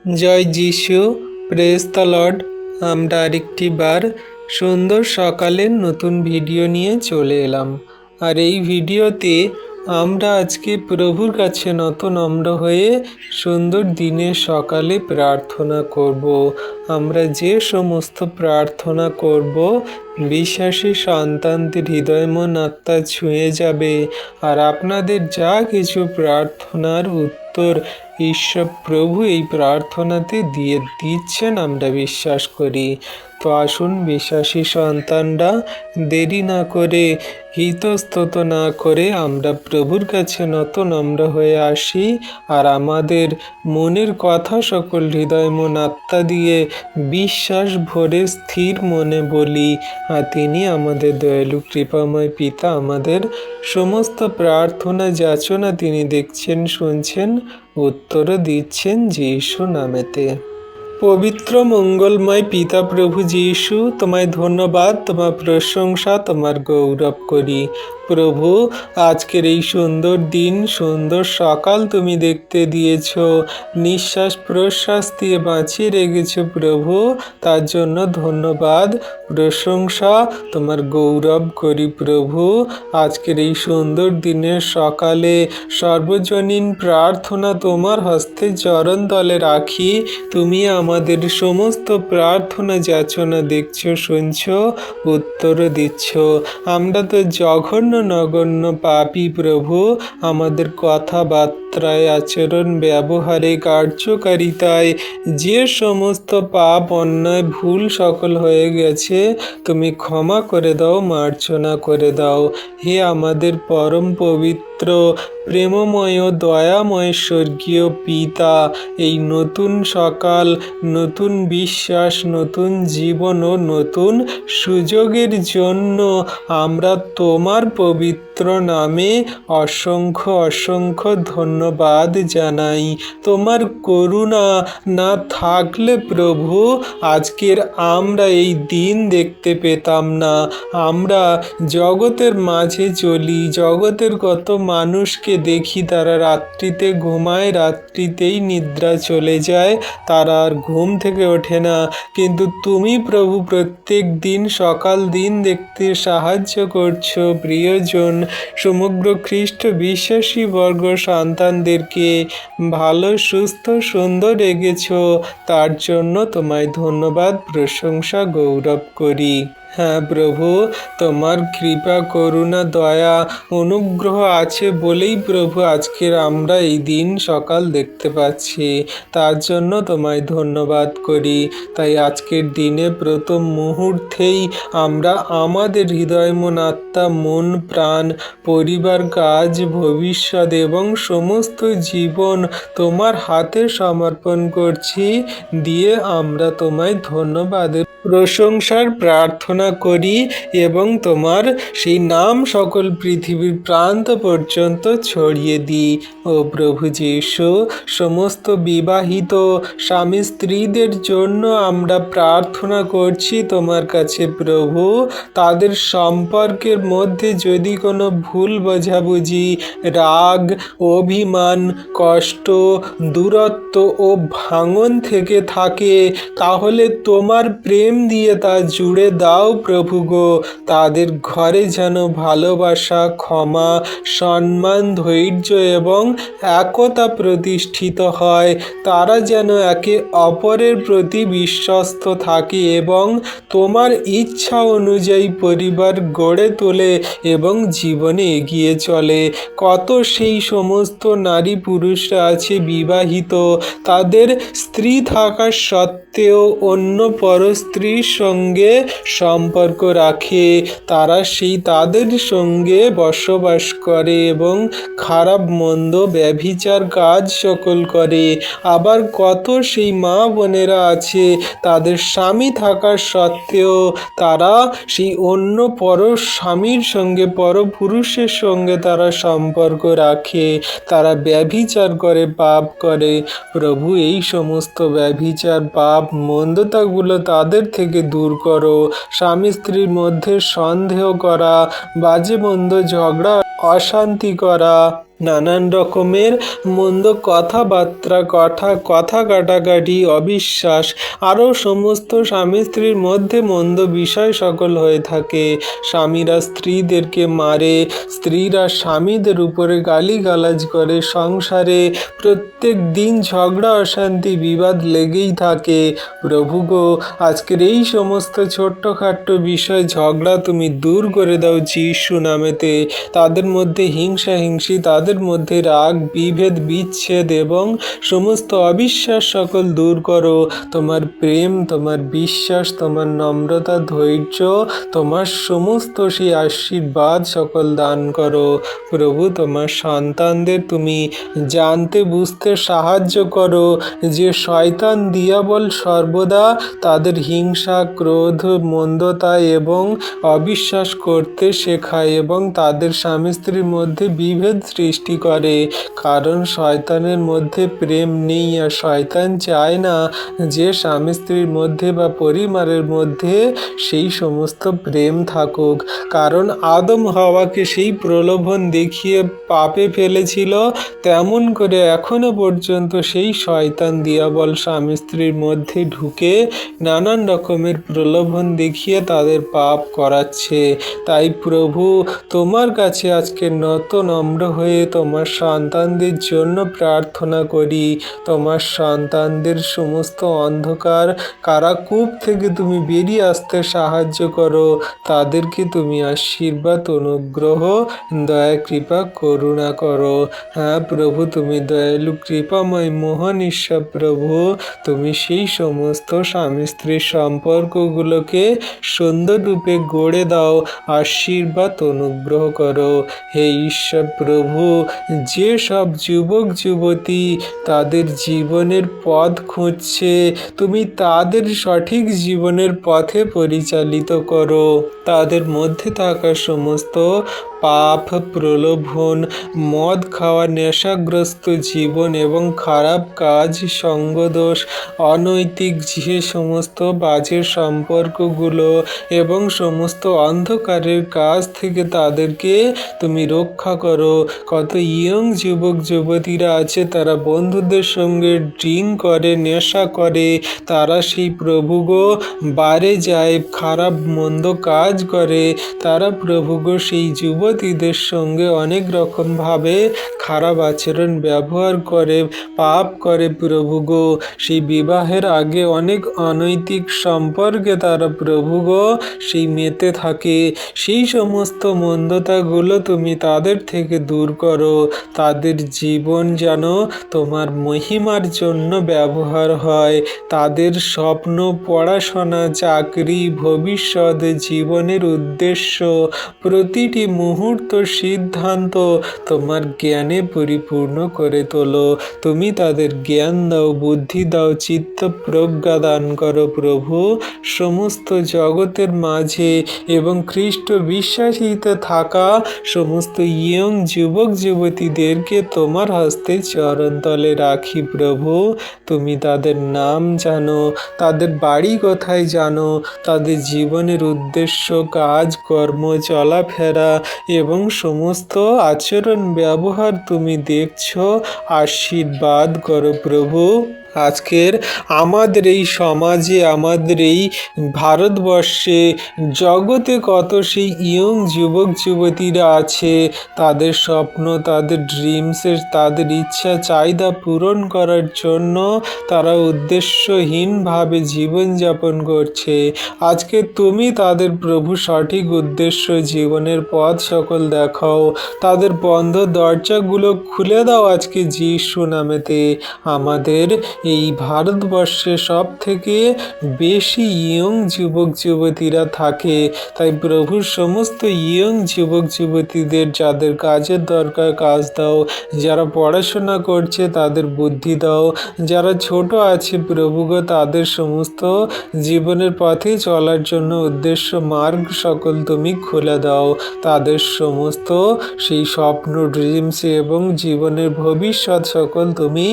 জয় যিশু, praise the Lord. আমরা আরেকটি বার সুন্দর সকালের নতুন ভিডিও নিয়ে চলে এলাম। আর এই ভিডিওতে আমরা আজকে প্রভুর কাছে নত নম্র হয়ে সুন্দর দিনের সকালে প্রার্থনা করব। আমরা যে সমস্ত প্রার্থনা করব বিশ্বাসী সন্তানদের হৃদয় মন আত্মা ছুঁয়ে যাবে। আর আপনাদের যা কিছু প্রার্থনার উত্তর ঈশ্বর প্রভু এই প্রার্থনাতে দিয়ে দিচ্ছেন আমরা বিশ্বাস করি। তো আসুন বিশ্বাসী সন্তানরা দেরি না করে, ইতস্তত না করে আমরা প্রভুর কাছে নত নম্র হয়ে আসি আর আমাদের মনের কথা সকল হৃদয় মন আত্মা দিয়ে বিশ্বাস ভরে স্থির মনে বলি। আর তিনি আমাদের দয়ালু কৃপাময় পিতা আমাদের সমস্ত প্রার্থনা যাচনা তিনি দেখছেন, শুনছেন, উত্তরও দিচ্ছেন যীশু নামেতে। পবিত্র মঙ্গলময় পিতা প্রভু যীশু, তোমায় ধন্যবাদ, তোমার প্রশংসা, তোমার গৌরব করি। প্রভু, আজকের এই সুন্দর দিন, সুন্দর সকাল তুমি দেখতে দিয়েছ, নিঃশ্বাস প্রশ্বাস দিয়ে বাঁচিয়ে রেখেছ প্রভু, তার জন্য ধন্যবাদ, প্রশংসা, তোমার গৌরব করি প্রভু। আজকের এই সুন্দর দিনের সকালে সর্বজনীন প্রার্থনা তোমার হস্তে চরণ তলে রাখি। তুমি আমাদের সমস্ত প্রার্থনা যাচনা দেখছো, শুনছো, উত্তর দিচ্ছ। আমরা তো জঘন্য নগণ্য পাপী প্রভু, আমাদের কথাবার্তায়, আচরণ, ব্যবহারে, কার্যকারিতায় যে সমস্ত পাপ, অন্যায়, ভুল সকল হয়ে গেছে তুমি ক্ষমা করে দাও, মার্জনা করে দাও। হে আমাদের পরম পবিত্র প্রেমময় দয়াময় স্বর্গীয় পিতা, এই নতুন সকাল, নতুন বিশ্বাস, নতুন জীবন ও নতুন সুযোগের জন্য আমরা তোমার পবিত্র নামে অসংখ্য অসংখ্য ধন্যবাদ জানাই। তোমার করুণা না থাকলে প্রভু আজকের আমরা এই দিন দেখতে পেতাম না। আমরা জগতের মাঝে চলি, জগতের কত মানুষকে দেখি তারা রাত্রিতে ঘুমায়, রাত্রিতেই নিদ্রা চলে যায়, তারা আর ঘুম থেকে ওঠে না। কিন্তু তুমি প্রভু প্রত্যেক দিন সকাল দিন দেখতে সাহায্য করছো প্রিয়জন সমগ্র খ্রিস্ট বিশ্বাসী বর্গ সন্তানদেরকে ভালো, সুস্থ, সুন্দর রেখেছ। তার জন্য তোমায় ধন্যবাদ, প্রশংসা, গৌরব করি। হ্যাঁ প্রভু, তোমার কৃপা, করুণা, দয়া, অনুগ্রহ আছে বলেই প্রভু আজকের আমরা এই দিন সকাল দেখতে পাচ্ছি। তার জন্য তোমায় ধন্যবাদ করি। তাই আজকের দিনে প্রথম মুহূর্তেই আমরা আমাদের হৃদয় মন আত্মা, মন প্রাণ, পরিবার, কাজ, ভবিষ্যৎ এবং সমস্ত জীবন তোমার হাতে সমর্পণ করছি। দিয়ে আমরা তোমায় ধন্যবাদের প্রশংসার প্রার্থনা করি এবং তোমার সেই নাম সকল পৃথিবীর প্রান্ত পর্যন্ত ছড়িয়ে দিই। ও প্রভু যীশু, সমস্ত বিবাহিত স্বামী স্ত্রীদের জন্য আমরা প্রার্থনা করছি তোমার কাছে প্রভু। তাদের সম্পর্কের মধ্যে যদি কোনো ভুল বোঝাবুঝি, রাগ, অভিমান, কষ্ট, দূরত্ব ও ভাঙন থেকে থাকে তাহলে তোমার প্রেম দিয়ে তা জুড়ে দাও প্রভু গো। তাদের ঘরে যেন ভালোবাসা, ক্ষমা, সম্মান, ধৈর্য এবং একতা প্রতিষ্ঠিত হয়। তারা যেন একে অপরের প্রতি বিশ্বস্ত থাকে এবং তোমার ইচ্ছা অনুযায়ী পরিবার গড়ে তোলে এবং জীবনে এগিয়ে চলে। কত সেই সমস্ত নারী পুরুষরা আছে বিবাহিত, তাদের স্ত্রী থাকার সত্ত্বেও অন্য পর স্ত্রীর সঙ্গে সম্পর্ক রাখে, তারা সেই তাদের সঙ্গে বসবাস করে এবং খারাপ মন্দ ব্যভিচার কাজ সকল করে। আবার কত সেই মা বোনেরা আছে তাদের স্বামী থাকার সত্ত্বেও তারা সেই অন্য পর স্বামীর সঙ্গে, পর পুরুষের সঙ্গে তারা সম্পর্ক রাখে, তারা ব্যভিচার করে, পাপ করে। প্রভু, এই সমস্ত ব্যভিচার, পাপ, মন্দতাগুলো তাদের থেকে দূর করো। স্বামী স্ত্রীর মধ্যে সন্দেহ করা, বাজে মন্দ ঝগড়া, অশান্তি করা, নানান রকমের মন্দ কথাবার্তা কথা কাটাকাটি অবিশ্বাস আরও সমস্ত স্বামী স্ত্রীর মধ্যে মন্দ বিষয় সকল হয়ে থাকে। স্বামীরা স্ত্রীদেরকে মারে, স্ত্রীরা স্বামীদের উপরে গালিগালাজ করে, সংসারে প্রত্যেক দিন ঝগড়া অশান্তি বিবাদ লেগেই থাকে। প্রভু গো, আজকের এই সমস্ত ছোট্টখাট্ট বিষয় ঝগড়া তুমি দূর করে দাও যিশু নামেতে। তাদের মধ্যে হিংসা হিংসি, তাদের মধ্যে রাগ বিভেদ বিচ্ছেদ এবং সমস্ত অবিশ্বাস সকল দূর করো। তোমার প্রেম, তোমার বিশ্বাস, তোমার নম্রতা, ধৈর্য, তোমার সমস্ত সেই আশীর্বাদ সকল দান করো। প্রভু, তোমার সন্তানদের তুমি জানতে বুঝতে সাহায্য করো যে শয়তান দিয়াবল সর্বদা তাদের হিংসা ক্রোধ মন্দতা এবং অবিশ্বাস করতে শেখায় এবং তাদের স্বামী স্ত্রীর মধ্যে বিভেদ সৃষ্টি করে। কারণ শয়তানের মধ্যে প্রেম নেই, আর শয়তান চায় না যে স্বামী স্ত্রীর মধ্যে বা পরিবারের মধ্যে সেই সমস্ত প্রেম থাকুক। কারণ আদম হাওয়াকে সেই প্রলোভন দেখিয়ে পাপে ফেলেছিল, তেমন করে এখনো পর্যন্ত সেই শয়তান দিয়াবল স্বামী স্ত্রীর মধ্যে ঢুকে নানান রকমের প্রলোভন দেখিয়ে তাদের পাপ করাচ্ছে। তাই প্রভু, তোমার কাছে আজকে নত নম্র হয়ে তোমার সন্তানদের জন্য প্রার্থনা করি। তোমার সন্তানদের সমস্ত অন্ধকার কারাকূপ থেকে তুমি বেরিয়ে আসতে সাহায্য করো। তাদেরকে তুমি আশীর্বাদ অনুগ্রহ দয়া কৃপা করুণা করো। হ্যাঁ প্রভু, তুমি দয়ালু কৃপাময় মহান ঈশ্বর প্রভু, তুমি সেই সমস্ত স্বামী স্ত্রীর সম্পর্কগুলোকে সুন্দর রূপে গড়ে দাও, আশীর্বাদ অনুগ্রহ করো। হে ঈশ্বর প্রভু, যে সব যুবক যুবতী তাদের জীবনের পথ খুঁজছে, তুমি তাদের সঠিক জীবনের পথে পরিচালিত করো। তাদের মধ্যে থাকা সমস্ত পাপ প্রলোভন, মদ খাওয়া, নেশাগ্রস্ত জীবন এবং খারাপ কাজ, সঙ্গদোষ, অনৈতিক যে সমস্ত বাজে সম্পর্কগুলো এবং সমস্ত অন্ধকারের কাজ থেকে তাদেরকে তুমি রক্ষা করো। কত ইয়ং যুবক যুবতীরা আছে, তারা বন্ধুদের সঙ্গে ড্রিঙ্ক করে, নেশা করে, তারা সেই প্রভু গো বারে যায়, খারাপ মন্দ কাজ করে, তারা প্রভু গো সেই যুবতীদের সঙ্গে অনেক রকমভাবে খারাপ আচরণ ব্যবহার করে, পাপ করে প্রভু গো। সেই বিবাহের আগে অনেক অনৈতিক সম্পর্কে তারা প্রভু গো সেই মেতে থাকে। সেই সমস্ত মন্দতাগুলো তুমি তাদের থেকে দূর করো। তাদের জীবন যেন তোমার মহিমার জন্য ব্যবহার হয়। তাদের স্বপ্ন, পড়াশোনা, চাকরি, ভবিষ্যৎ, জীবনের উদ্দেশ্য, প্রতিটি মুহূর্ত সিদ্ধান্ত তোমার জ্ঞানে পরিপূর্ণ করে তোলো। তুমি তাদের জ্ঞান দাও, বুদ্ধি দাও, চিত্ত প্রজ্ঞা দান করো প্রভু। সমস্ত জগতের মাঝে এবং খ্রিস্ট বিশ্বাসীতে থাকা সমস্ত ইয়ং যুবক যুবতীদেরকে তোমার হস্তে চরণতলে রাখি প্রভু। তুমি তাদের নাম জানো, তাদের বাড়ি কোথায় জানো, তাদের জীবনের উদ্দেশ্য, কাজ কর্ম, চলাফেরা এবং সমস্ত আচরণ ব্যবহার তুমি দেখছো। আশীর্বাদ করো প্রভু। আজকের আমাদের এই সমাজে, আমাদের এই ভারতবর্ষে, জগতে কত সেই ইয়ং যুবক যুবতীরা আছে, তাদের স্বপ্ন, তাদের ড্রিমসের, তাদের ইচ্ছা চাহিদা পূরণ করার জন্য তারা উদ্দেশ্যহীনভাবে জীবনযাপন করছে। আজকে তুমি তাদের প্রভু সঠিক উদ্দেশ্য, জীবনের পথ সকল দেখাও। তাদের বন্ধ দরজাগুলো খুলে দাও আজকে যিশু নামেতে। আমাদের এই ভারতবর্ষে সব থেকে বেশি ইয়ং যুবক যুবতীরা থাকে, তাই প্রভুর সমস্ত ইয়ং যুবক যুবতীদের যাদের কাজের দরকার কাজ দাও, যারা পড়াশোনা করছে তাদের বুদ্ধি দাও, যারা ছোট আছে প্রভু গো তাদের সমস্ত জীবনের পথে চলার জন্য উদ্দেশ্য মার্গ সকল তুমি খুলে দাও। তাদের সমস্ত সেই স্বপ্ন, ড্রিমস এবং জীবনের ভবিষ্যৎ সকল তুমি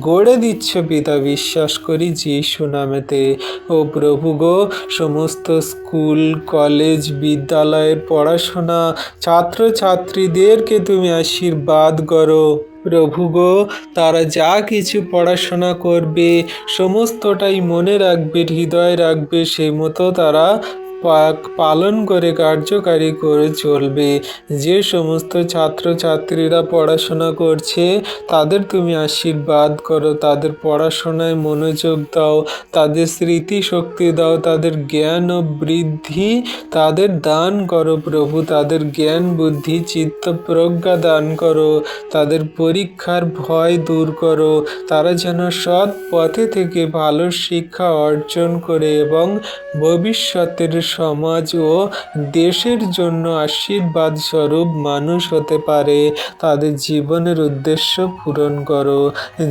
গড়ে দিচ্ছ পিতা বিশ্বাস করি যিশু নামেতে। ও প্রভু গো, সমস্ত স্কুল কলেজ বিদ্যালয়ের পড়াশোনা ছাত্রছাত্রীদেরকে তুমি আশীর্বাদ করো। প্রভু গো, তারা যা কিছু পড়াশোনা করবে সমস্তটাই মনে রাখবে, হৃদয়ে রাখবে, সেই মতো তারা পালন করে কার্যকারী করে চলবে। যে সমস্ত ছাত্রছাত্রীরা পড়াশোনা করছে তাদের তুমি আশীর্বাদ করো, তাদের পড়াশোনায় মনোযোগ দাও, তাদের স্মৃতিশক্তি দাও, তাদের জ্ঞান ও বৃদ্ধি তাদের দান করো প্রভু। তাদের জ্ঞান বুদ্ধি চিত্ত প্রজ্ঞা দান করো, তাদের পরীক্ষার ভয় দূর করো, তারা যেন সৎ পথে থেকে ভালো শিক্ষা অর্জন করে এবং ভবিষ্যতের সমাজ ও দেশের জন্য আশীর্বাদ স্বরূপ মানুষ হতে পারে। তাদের জীবনের উদ্দেশ্য পূরণ করো।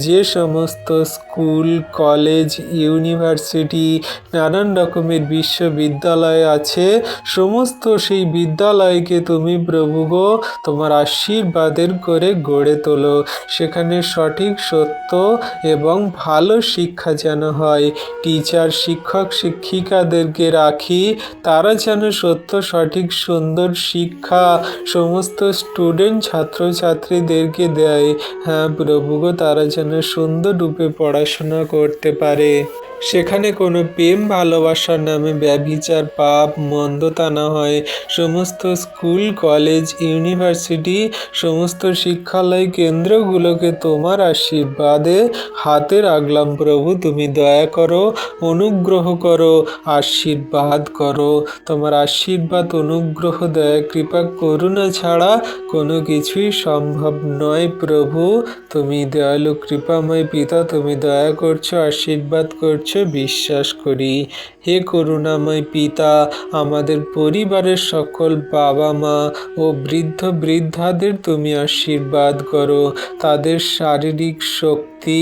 যে সমস্ত স্কুল কলেজ ইউনিভার্সিটি নানান রকমের বিশ্ববিদ্যালয় আছে, সমস্ত সেই বিদ্যালয়কে তুমি প্রভু গো তোমার আশীর্বাদের করে গড়ে তোলো। সেখানে সঠিক সত্য এবং ভালো শিক্ষা যেন হয়। টিচার শিক্ষক শিক্ষিকাদেরকে রাখি, তারা যেন সত্য সঠিক সুন্দর শিক্ষা সমস্ত স্টুডেন্ট ছাত্রছাত্রীদেরকে দেয়। হ্যাঁ প্রভু গো, তারা যেন সুন্দর রূপে পড়াশোনা করতে পারে। সেখানে কোনো প্রেম ভালোবাসার নামে ব্যভিচার পাপ মন্দতা না হয়। সমস্ত স্কুল কলেজ ইউনিভার্সিটি সমস্ত শিক্ষালয় কেন্দ্রগুলোকে তোমার আশীর্বাদে হাতে রাখলাম প্রভু। তুমি দয়া করো, অনুগ্রহ করো, আশীর্বাদ করো। তোমার আশীর্বাদ অনুগ্রহ দয়া কৃপা করুণা ছাড়া কোনো কিছুই সম্ভব নয় প্রভু। তুমি দয়ালু কৃপাময় পিতা, তুমি দয়া করছো, আশীর্বাদ করছো, বিশ্বাস করি। হে করুণাময় পিতা, আমাদের পরিবারের সকল বাবা মা ও বৃদ্ধ বৃদ্ধাদের তুমি আশীর্বাদ করো। তাদের শারীরিক শক্তি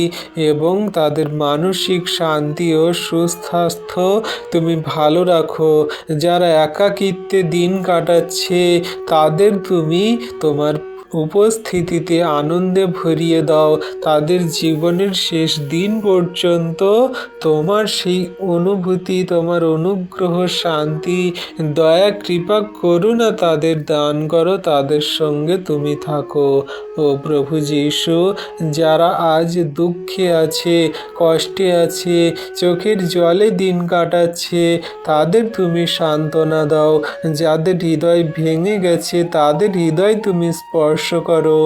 এবং তাদের মানসিক শান্তি ও সুস্বাস্থ্য তুমি ভালো রাখো। যারা একাকিত্বে দিন কাটাচ্ছে তাদের তুমি তোমার উপস্থিতিতে আনন্দে ভরিয়ে দাও। তাদের জীবনের শেষ দিন পর্যন্ত তোমার সেই অনুভূতি, তোমার অনুগ্রহ, শান্তি, দয়া কৃপা করুণা তাদের দান করো। তাদের সঙ্গে তুমি থাকো। ও প্রভু যীশু, যারা আজ দুঃখে আছে, কষ্টে আছে, চোখের জলে দিন কাটাচ্ছে, তাদের তুমি সান্ত্বনা দাও। যাদের হৃদয় ভেঙে গেছে তাদের হৃদয় তুমি স্পর্শ করো।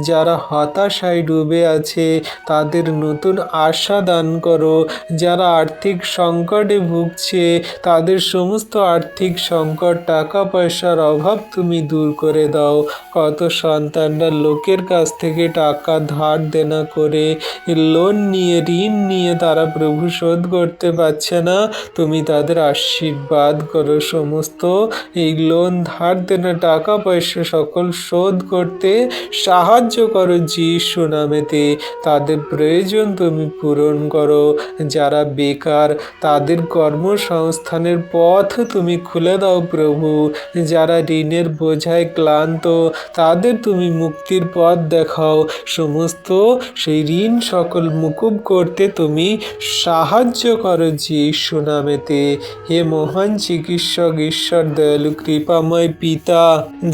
যারা হতাশায় ডুবে আছে তাদের নতুন আশা দান করো। যারা আর্থিক সংকটে ভুগছে তাদের সমস্ত আর্থিক সংকট, টাকা পয়সার অভাব তুমি দূর করে দাও। কত সন্তানরা লোকের কাছ থেকে টাকা ধার দেনা করে, লোন নিয়ে, ঋণ নিয়ে তারা প্রভু শোধ করতে পারছে না, তুমি তাদের আশীর্বাদ করো। সমস্ত এই লোন ধার দেনা টাকা পয়সা সকল শোধ করতে সাহায্য করো যিশু নামেতে। তাদের প্রয়োজন তুমি পূরণ করো। যারা বেকার তাদের কর্মসংস্থানের পথ তুমি খুলে দাও প্রভু। যারা ঋণের বোঝায় ক্লান্ত তাদের তুমি মুক্তির পথ দেখাও। সমস্ত সেই ঋণ সকল মুকুব করতে তুমি সাহায্য করো যিশু নামেতে। হে মহান চিকিৎসক ঈশ্বর দয়ালু কৃপাময় পিতা,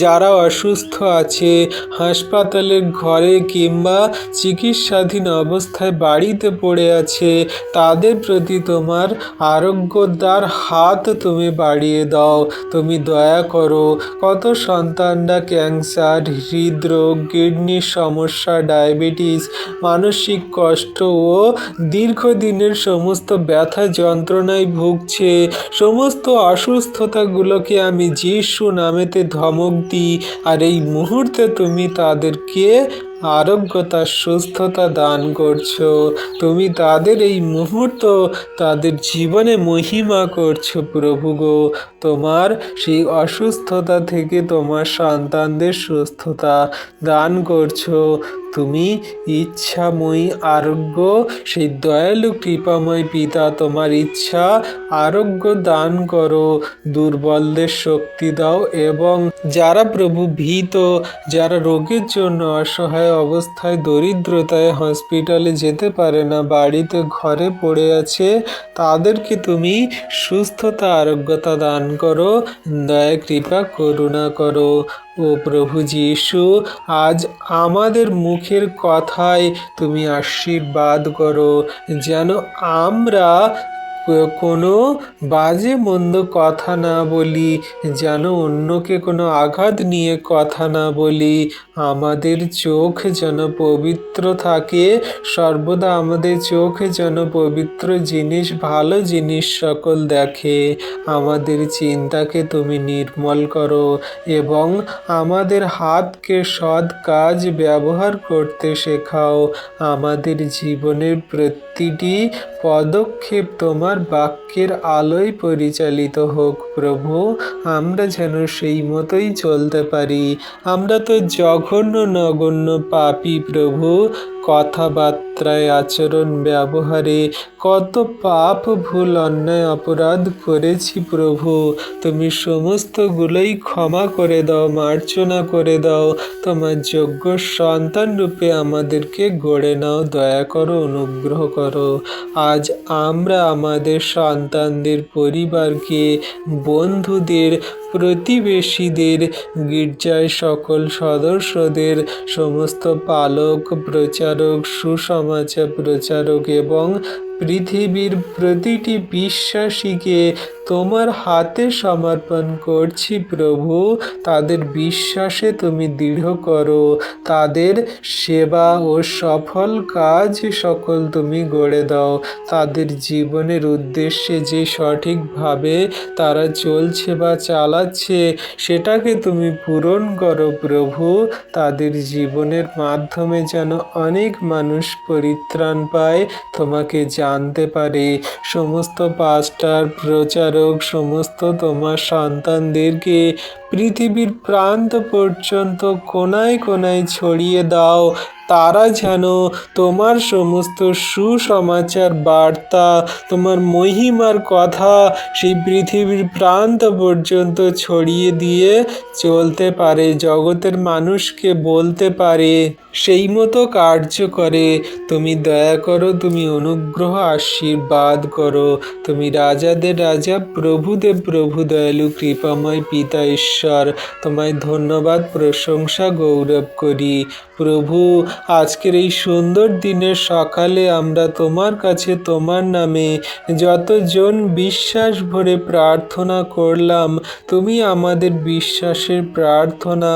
যারা অসুস্থ আছে হাসপাতালের ঘরে কিংবা চিকিৎসাধীন অবস্থায় বাড়িতে পড়ে আছে, তাদের প্রতি তোমার আরোগ্যদার হাত তুমি বাড়িয়ে দাও। তুমি দয়া করো। কত সন্তানরা ক্যান্সার, হৃদরোগ, কিডনির সমস্যা, ডায়াবেটিস, মানসিক কষ্ট ও দীর্ঘদিনের সমস্ত ব্যথা যন্ত্রণায় ভুগছে। সমস্ত অসুস্থতাগুলোকে আমি যিশু নামেতে ধমক দিই, আর এই মুহূর্তে তুমি তাদেরকে আরোগ্যতা সুস্থতা দান করছো। তুমি তাদের এই মুহূর্ত তাদের জীবনে মহিমা করছো প্রভু গো। তোমার সেই অসুস্থতা থেকে তোমার সন্তানদের সুস্থতা দান করছো। তুমি ইচ্ছাময়ী আরোগ্য, সেই দয়ালু কৃপাময় পিতা তোমার ইচ্ছা আরোগ্য দান করো, দুর্বলদের শক্তি দাও এবং যারা প্রভু ভীত, যারা রোগের জন্য অসহায় অবস্থায় দরিদ্রতায় হসপিটালে যেতে পারে না, বাড়িতে ঘরে পড়ে আছে, তাদেরকে তুমি সুস্থতা আরোগ্যতা দান করো, দয়া কৃপা করুণা করো। ও প্রভু যীশু, আজ আমাদের মুখের কথায় তুমি আশীর্বাদ করো, যেন আমরা কোনো বাজে মন্দ কথা না বলি, যেন অন্যকে কোনো আঘাত নিয়ে কথা না বলি। আমাদের চোখ যেন পবিত্র থাকে, সর্বদা আমাদের চোখ যেন পবিত্র জিনিস, ভালো জিনিস সকল দেখে। আমাদের চিন্তাকে তুমি নির্মল করো এবং আমাদের হাতকে সৎ কাজ ব্যবহার করতে শেখাও। আমাদের জীবনের প্রতিটি পদক্ষেপ তোমার বাক্যের আলোয় পরিচালিত হোক প্রভু, আমরা যেন সেই মতোই চলতে পারি। আমরা তো জঘন্য নগণ্য পাপী প্রভু, কথাবার্তায় আচরণ ব্যবহারে কত পাপ ভুল অন্যায় অপরাধ করেছি প্রভু, তুমি সমস্তগুলোই ক্ষমা করে দাও, মার্জনা করে দাও। তোমার যোগ্য সন্তান রূপে আমাদেরকে গড়ে নাও, দয়া করো, অনুগ্রহ করো। আজ আমরা আমাদের সন্তানদের, পরিবারকে, বন্ধুদের, প্রতিবেশীদের, গির্জায় সকল সদস্যদের, সমস্ত পালক, প্রচারক, সুসমাচার প্রচারক এবং পৃথিবীর প্রতিটি বিশ্বাসীকে তোমার হাতে সমর্পণ করছি প্রভু। তাদের বিশ্বাসে তুমি দৃঢ় করো, তাদের সেবা ও সফল কাজ সকল তুমি গড়ে দাও। তাদের জীবনের উদ্দেশ্যে যে সঠিকভাবে তারা চলছে বা চালাচ্ছে, সেটাকে তুমি পূরণ করো প্রভু। তাদের জীবনের মাধ্যমে যেন অনেক মানুষ পরিত্রাণ পায়, তোমাকে জানতে পারে। সমস্ত পাস্টার, প্রচারক, সমস্ত তোমার সন্তানদেরকে পৃথিবীর প্রান্ত পর্যন্ত কোনায় কোনায় ছড়িয়ে দাও। তারা যেন তোমার সমস্ত সুসমাচার বার্তা, তোমার মহিমার কথা সেই পৃথিবীর প্রান্ত পর্যন্ত ছড়িয়ে দিয়ে চলতে পারে, জগতের মানুষকে বলতে পারে, সেই মতো কার্য করে। তুমি দয়া করো, তুমি অনুগ্রহ আশীর্বাদ করো। তুমি রাজাদের রাজা, প্রভুদের প্রভু, দয়ালু কৃপাময় পিতা ঈশ্বর, তোমায় ধন্যবাদ, প্রশংসা, গৌরব করি প্রভু। আজকের এই সুন্দর দিনের সকালে আমরা তোমার কাছে তোমার নামে যতজন বিশ্বাস ভরে প্রার্থনা করলাম, তুমি আমাদের বিশ্বাসের প্রার্থনা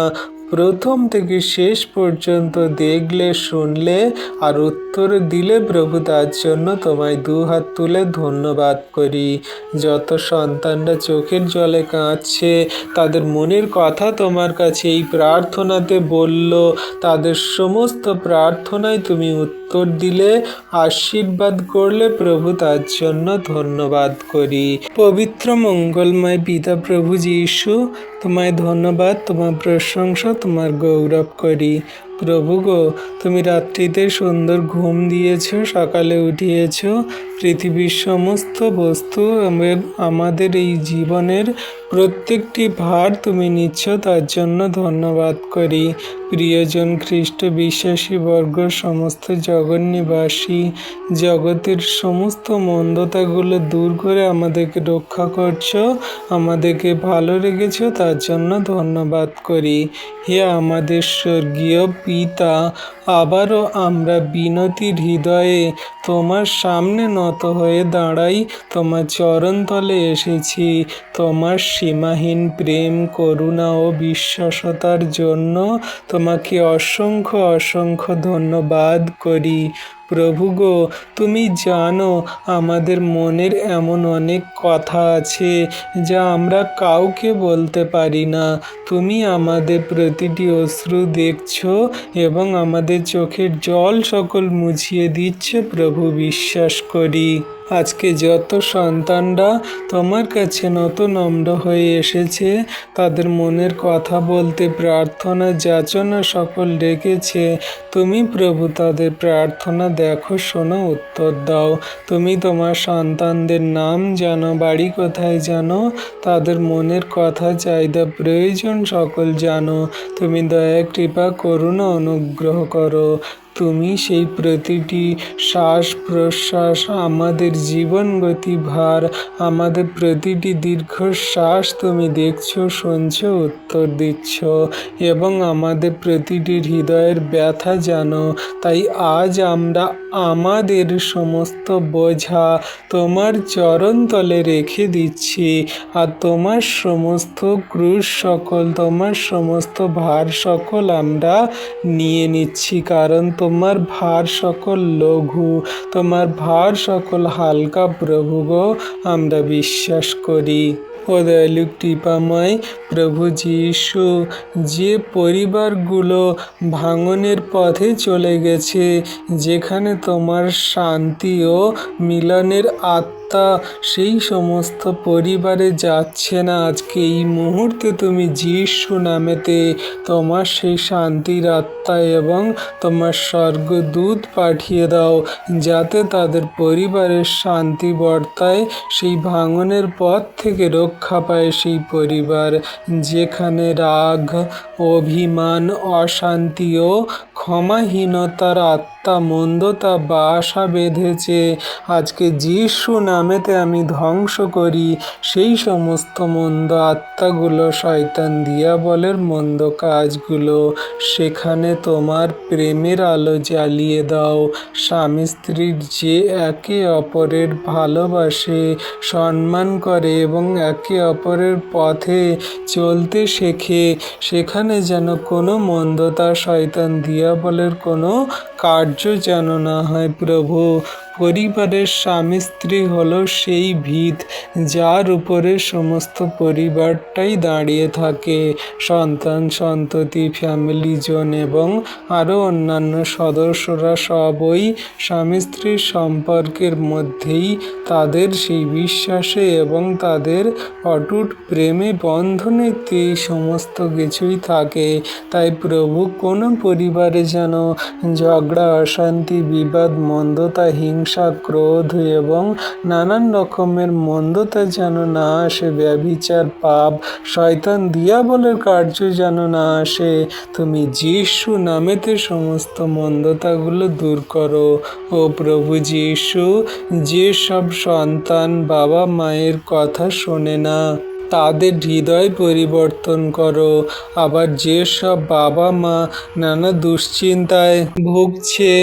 প্রথম থেকে শেষ পর্যন্ত দেখলে, শুনলে আর উত্তর দিলে প্রভু। তার জন্য তোমায় দুহাত তুলে ধন্যবাদ করি। যত সন্তানরা চোখের জলে কাঁদছে, তাদের মনের কথা তোমার কাছে এই প্রার্থনাতে বলল, তাদের সমস্ত প্রার্থনায় তুমি উত্তর দিলে, আশীর্বাদ করলে প্রভু। তার জন্য ধন্যবাদ করি। পবিত্র মঙ্গলময় পিতা প্রভু যীশু, তোমায় ধন্যবাদ, তোমার প্রশংসা, তোমার গৌরব করি প্রভু গো। তুমি রাত্রিতে সুন্দর ঘুম দিয়েছ, সকালে উঠিয়েছ, পৃথিবীর সমস্ত বস্তু এবং আমাদের এই জীবনের প্রত্যেকটি ভার তুমি নিচ্ছ, তার জন্য ধন্যবাদ করি। প্রিয়জন খ্রিস্ট বিশ্বাসী বর্গ, সমস্ত জগৎ নিবাসী, জগতের সমস্ত মন্দতাগুলো দূর করে আমাদেরকে রক্ষা করছো, আমাদেরকে ভালো রেখেছো, তার জন্য ধন্যবাদ করি। হে আমাদের স্বর্গীয় পিতা, আবারও আমরা বিনতির হৃদয়ে তোমার সামনে নত হয়ে দাঁড়াই, তোমার চরণতলে এসেছি। তোমার সীমাহীন প্রেম, করুণা ও বিশ্বাসতার জন্য তোমাকে অসংখ্য অসংখ্য ধন্যবাদ করি প্রভু গো। তুমি জানো আমাদের মনের এমন অনেক কথা আছে যা আমরা কাউকে বলতে পারি না। তুমি আমাদের প্রতিটি অশ্রু দেখছো এবং আমাদের চোখের জল সকল মুছিয়ে দিচ্ছে প্রভু, বিশ্বাস করি। আজকে যত সন্তানরা তোমার কাছে নত নম্র হয়ে এসেছে, তাদের মনের কথা বলতে প্রার্থনা যাচনা সকল ডেকেছে, তুমি প্রভু তাদের প্রার্থনা দেখো, শোনো, উত্তর দাও। তুমি তোমার সন্তানদের নাম জানো, বাড়ি কোথায় জানো, তাদের মনের কথা, চাহিদা, প্রয়োজন সকল জানো। তুমি দয়া, কৃপা, করুণা, অনুগ্রহ করো। তুমি সেই প্রতিটি শ্বাস প্রশ্বাস, আমাদের জীবন গতি ভার, আমাদের প্রতিটি দীর্ঘশ্বাস তুমি দেখছো, শুনছো, উত্তর দিচ্ছ এবং আমাদের প্রতিটি হৃদয়ের ব্যথা জানো। তাই আজ আমরা আমাদের সমস্ত বোঝা তোমার চরণতলে রেখে দিচ্ছি, আর তোমার সমস্ত ক্রুশ সকল, তোমার সমস্ত ভার সকল আমরা নিয়ে নিচ্ছি, কারণ তোমার ভার সকল লঘু, তোমার ভার সকল হালকা প্রভু গো, আমরা বিশ্বাস করি। ও দয়ালু কৃপাময় প্রভু যীশু, যে পরিবারগুলো ভাঙনের পথে চলে গেছে, যেখানে তোমার শান্তি ও মিলনের আত্মা সেই সমস্ত পরিবারে যাচ্ছে না, আজকে এই মুহূর্তে তুমি যীশু নামেতে তোমার সেই শান্তির আত্মা এবং তোমার স্বর্গদূত পাঠিয়ে দাও, যাতে তাদের পরিবারের শান্তি বর্তায়, সেই ভাঙনের পথ থেকে রক্ষা পায় সেই পরিবার, যেখানে রাগ, অভিমান, অশান্তি ও ক্ষমাহীনতার আত্মা, মন্দতা বাসা বেঁধেছে। আজকে যীশু নামেতে আমি ধ্বংস করি সেই সমস্ত মন্দ আত্মাগুলো, শয়তান দিয়াবলের মন্দ কাজগুলো। সেখানে তোমার প্রেমের আলো জ্বালিয়ে দাও। স্বামী স্ত্রীর যে একে অপরের ভালোবাসে, সম্মান করে এবং একে অপরের পথে চলতে শেখে, সেখানে যেন কোনো মন্দতা, শয়তান দিয়াবলের কোনো কার্য যেন না হয় প্রভু। পরিবারের স্বামী স্ত্রী হলো সেই ভিত, যার উপরে সমস্ত পরিবারটাই দাঁড়িয়ে থাকে। সন্তান, সন্ততি, ফ্যামিলি জন এবং আরও অন্যান্য সদস্যরা সবই স্বামী স্ত্রীর সম্পর্কের মধ্যেই তাদের সেই বিশ্বাসে এবং তাদের অটুট প্রেমে বন্ধনেতে এই সমস্ত কিছুই থাকে। তাই প্রভু, কোনো পরিবারে যেন ঝগড়া, অশান্তি, বিবাদ, মন্দতা, হিংসা, ক্রোধ এবং নানান রকমের মন্দতা যেন না আসে, ব্যভিচার, পাপ, শয়তান দিয়াবলের কার্য যেন না আসে। তুমি যীশু নামেতে সমস্ত মন্দতাগুলো দূর করো। ও প্রভু যীশু, যে সব সন্তান বাবা মায়ের কথা শোনে না, তাদের হৃদয় পরিবর্তন করো। আবার যেসব বাবা মা নানা দুশ্চিন্তায় ভুগছে,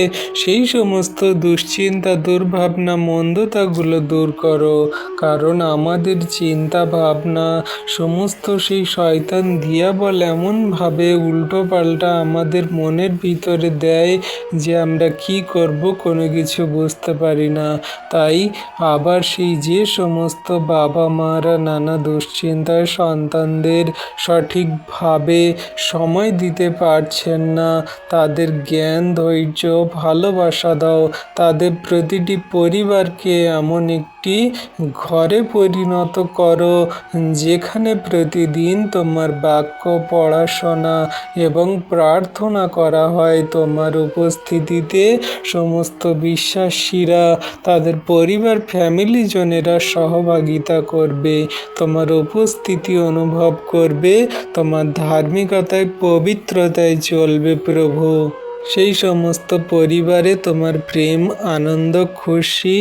সেই সমস্ত দুশ্চিন্তা, দুর্ভাবনা, মন্দতাগুলো দূর করো, কারণ আমাদের চিন্তা ভাবনা সমস্ত সেই শয়তান দিয়াবল এমনভাবে উল্টো পাল্টা আমাদের মনের ভিতরে দেয় যে আমরা কি করব কোনো কিছু বুঝতে পারি না। তাই আবার সেই যে সমস্ত বাবা মারা নানা দুশ্চিন্তায় সন্তানদের সঠিকভাবে সময় দিতে পারছেন না, তাদের জ্ঞান, ধৈর্য, ভালোবাসা দাও। তাদের প্রতিটি পরিবারকে এমন একটি ঘরে পরিণত করো, যেখানে প্রতিদিন তোমার বাক্য পড়াশোনা এবং প্রার্থনা করা হয়। তোমার উপস্থিতিতে সমস্ত বিশ্বাসীরা, তাদের পরিবার, ফ্যামিলি জনেরা সহভাগিতা করবে, তোমার উপস্থিতি অনুভব করবে, তোমার ধার্মিকতায়, পবিত্রতায় চলবে প্রভু। সেই সমস্ত পরিবারে তোমার প্রেম, আনন্দ, খুশি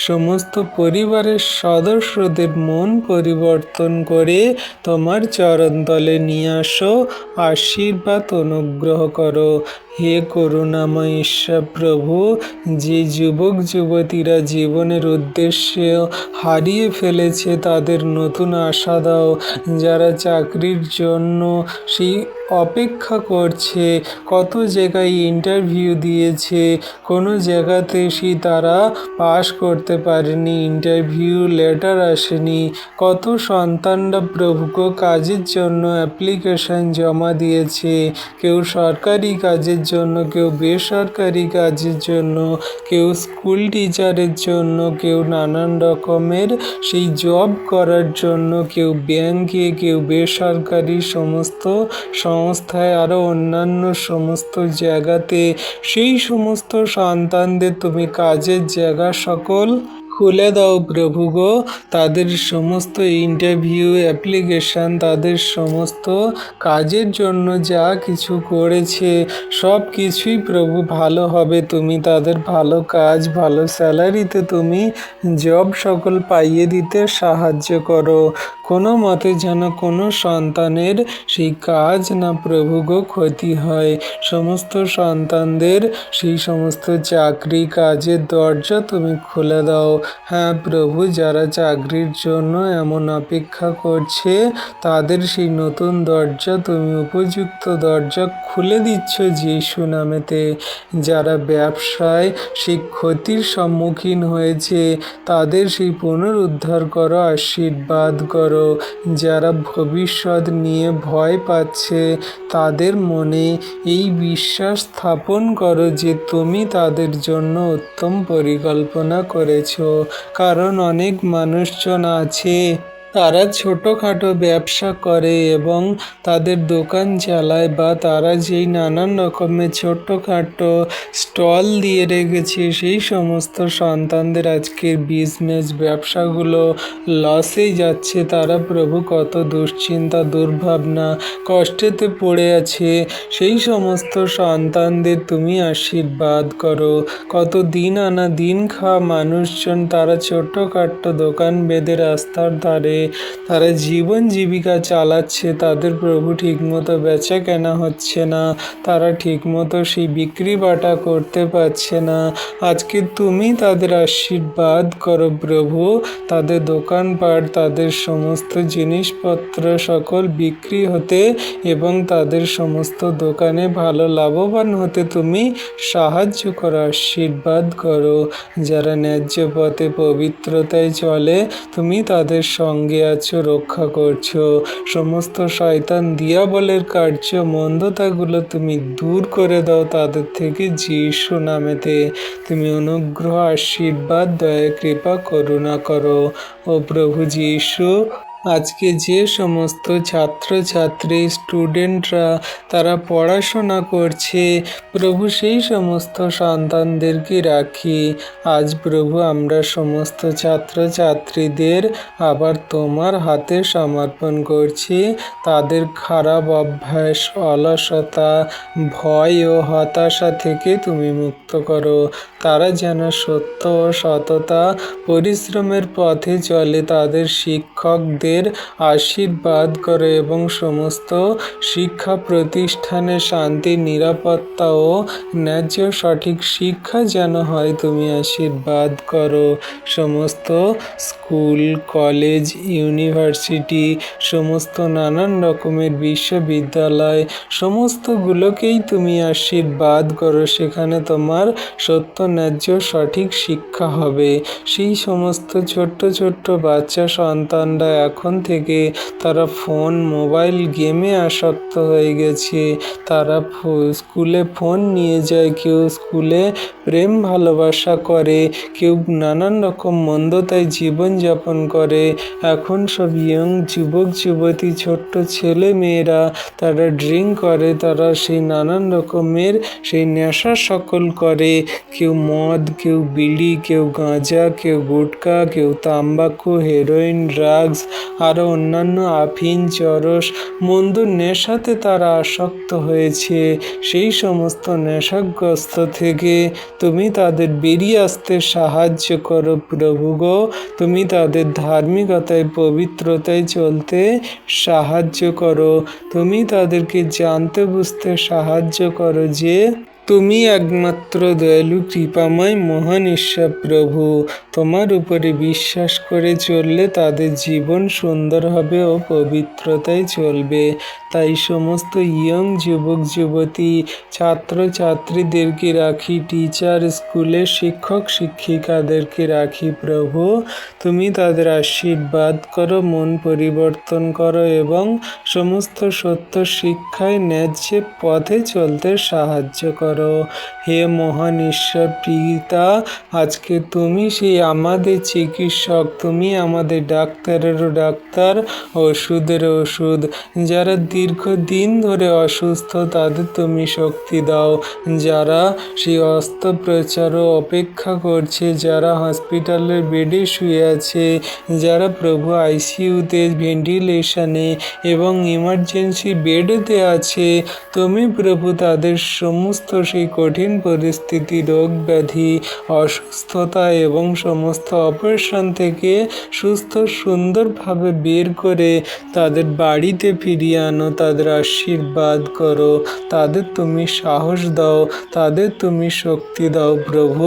সমস্ত পরিবারের সদস্যদের মন পরিবর্তন করে তোমার চরণতলে নিয়ে আসো, আশীর্বাদ অনুগ্রহ করো। হে করুণাময় ঈশ্বর প্রভু, যে যুবক যুবতীরা জীবনের উদ্দেশ্য হারিয়ে ফেলেছে, তাদের নতুন আশা দাও। যারা চাকরির জন্য সেই অপেক্ষা করছে, কত জায়গায় ইন্টারভিউ দিয়েছে, কোনো জায়গাতে তারা পাশ করতে পারেনি, ইন্টারভিউ লেটার আসেনি। কত সন্তানরা প্রভুকে কাজের জন্য অ্যাপ্লিকেশন জমা দিয়েছে, কেউ সরকারি কাজের জন্য, কেউ বেসরকারি কাজের জন্য, কেউ স্কুল টিচারের জন্য, কেউ নানান রকমের সেই জব করার জন্য, কেউ ব্যাংকে, কেউ বেসরকারি সমস্ত সংস্থায়, আরও অন্যান্য সমস্ত জায়গাতে সেই সমস্ত সন্তানদের তুমি কাজের জায়গা সকল খুলে দাও প্রভু গো। তাদের সমস্ত ইন্টারভিউ অ্যাপ্লিকেশান, তাদের সমস্ত কাজের জন্য যা কিছু করেছে সব কিছুই প্রভু ভালো হবে। তুমি তাদের ভালো কাজ, ভালো স্যালারিতে তুমি জব সকল পাইয়ে দিতে সাহায্য করো। কোনো মতে যেন কোনো সন্তানের সেই কাজ না প্রভু গো ক্ষতি হয়। সমস্ত সন্তানদের সেই সমস্ত চাকরি কাজের দরজা তুমি খুলে দাও। হ্যাঁ প্রভু, যারা চাকরির জন্য এমন অপেক্ষা করছে তাদের সেই নতুন দরজা তুমি উপযুক্ত দরজা খুলে দিচ্ছ যিশু নামেতে। যারা ব্যবসায় সেই ক্ষতির সম্মুখীন হয়েছে তাদের সেই পুনরুদ্ধার করো, আশীর্বাদ করো। যারা ভবিষ্যৎ নিয়ে ভয় পাচ্ছে তাদের মনে এই বিশ্বাস স্থাপন করো যে তুমি তাদের জন্য উত্তম পরিকল্পনা করেছো। কারণ অনেক মানুষজন আছে তারা ছোটোখাটো ব্যবসা করে এবং তাদের দোকান চালায়, বা তারা যেই নানান রকমের ছোটোখাটো স্টল দিয়ে রেখেছে সেই সমস্ত সন্তানদের আজকের বিজনেস ব্যবসাগুলো লসে যাচ্ছে। তারা প্রভু কত দুশ্চিন্তা, দুর্ভাবনা, কষ্টেতে পড়ে আছে। সেই সমস্ত সন্তানদের তুমি আশীর্বাদ করো। কত দিন আনা দিন খাওয়া মানুষজন তারা ছোটোখাটো দোকান বেঁধে রাস্তার ধারে তারা জীবন জীবিকা চালাচ্ছে। তাদের প্রভু ঠিকমতো বেচা কেনা হচ্ছে না, তারা ঠিকমতো সেই বিক্রি বাটা করতে পারছে না। আজকে তুমি তাদের আশীর্বাদ করো প্রভু। তাদের দোকানপাট, তাদের সমস্ত জিনিসপত্র সকল বিক্রি হতে এবং তাদের সমস্ত দোকানে ভালো লাভবান হতে তুমি সাহায্য করো, আশীর্বাদ করো। যারা ন্যায্য পথে পবিত্রতায় চলে তুমি তাদের সঙ্গে আছো, রক্ষা করছো। সমস্ত শয়তান দিয়াবলের কার্য মন্দতাগুলো তুমি দূর করে দাও তাদের থেকে যিশু নামেতে। তুমি অনুগ্রহ, আশীর্বাদ, দয়া, কৃপা, করুণা করো। ও প্রভু যিশু, আজকে যে সমস্ত ছাত্রছাত্রী স্টুডেন্টরা তারা পড়াশোনা করছে প্রভু সেই সমস্ত সন্তানদেরকে রাখি। আজ প্রভু আমরা সমস্ত ছাত্রছাত্রীদের আবার তোমার হাতে সমর্পণ করছি। তাদের খারাপ অভ্যাস, অলসতা, ভয় ও হতাশা থেকে তুমি মুক্ত করো। তারা যেন সত্য ও সততা পরিশ্রমের পথে চলে। তাদের শিক্ষকদের আশীর্বাদ করো এবং সমস্ত শিক্ষা প্রতিষ্ঠানে শান্তি, নিরাপত্তা ও ন্যায্য সঠিক শিক্ষা যেন হয় তুমি আশীর্বাদ করো। সমস্ত স্কুল, কলেজ, ইউনিভার্সিটি, সমস্ত নানান রকমের বিশ্ববিদ্যালয় সমস্তগুলোকেই তুমি আশীর্বাদ করো। সেখানে তোমার সত্য, ন্যায্য, সঠিক শিক্ষা হবে। সেই সমস্ত ছোট্ট ছোট্ট বাচ্চা সন্তানরা এখন থেকে তারা ফোন, মোবাইল, গেমে আসক্ত হয়ে গেছে। তারা স্কুলে ফোন নিয়ে যায়, কেউ স্কুলে প্রেম ভালোবাসা করে, কেউ নানান রকম মন্দতায় জীবনযাপন করে। এখন সব ইয়ং যুবক যুবতী, ছোট্ট ছেলে মেয়েরা তারা ড্রিঙ্ক করে, তারা সেই নানান রকমের সেই নেশা সকল করে। কেউ মদ, কেউ বিড়ি, কেউ গাঁজা, কেউ গুটখা, কেউ তাম্বাকু, হেরোইন, ড্রাগস, আরও অন্যান্য আফিন, চরস, মন্দ নেশাতে তারা আসক্ত হয়েছে। সেই সমস্ত নেশাগ্রস্ত থেকে তুমি তাদের বেরিয়ে আসতে সাহায্য করো প্রভু গো। তুমি তাদের ধার্মিকতায়, পবিত্রতায় চলতে সাহায্য করো। তুমি তাদেরকে জানতে বুঝতে সাহায্য করো যে তুমি একমাত্র দয়ালু কৃপাময় মহান ঈশ্বর প্রভু। তোমার উপরে বিশ্বাস করে চললে তাদের জীবন সুন্দর হবে ও পবিত্রতায় চলবে। তাই সমস্ত ইয়ং যুবক যুবতী, ছাত্র ছাত্রীদেরকে রাখি, টিচার, স্কুলের শিক্ষক শিক্ষিকাদেরকে রাখি প্রভু। তুমি তাদের আশীর্বাদ করো, মন পরিবর্তন করো এবং সমস্ত সত্য শিক্ষায় ন্যায্য পথে চলতে সাহায্য করো। হে মহান ঈশ্বর পিতা, আজকে তুমি সেই আমাদের চিকিৎসক, তুমি আমাদের ডাক্তারেরও ডাক্তার, ওষুধের ওষুধ। যারা দীর্ঘদিন ধরে অসুস্থ তাদের তুমি শক্তি দাও। যারা সেই অস্ত্রোপচারও অপেক্ষা করছে, যারা হসপিটালের বেডে শুয়ে আছে, যারা প্রভু আইসিইউতে, ভেন্টিলেশনে এবং ইমার্জেন্সি বেডেতে আছে, তুমি প্রভু তাদের সমস্ত সেই কঠিন পরিস্থিতি, রোগ ব্যাধি, অসুস্থতা এবং সমস্ত অপারেশন থেকে সুস্থ সুন্দরভাবে বের করে তাদের বাড়িতে ফিরিয়ে আনো। তাদের আশীর্বাদ করো, তাদের তুমি সাহস দাও, তাদের তুমি শক্তি দাও প্রভু।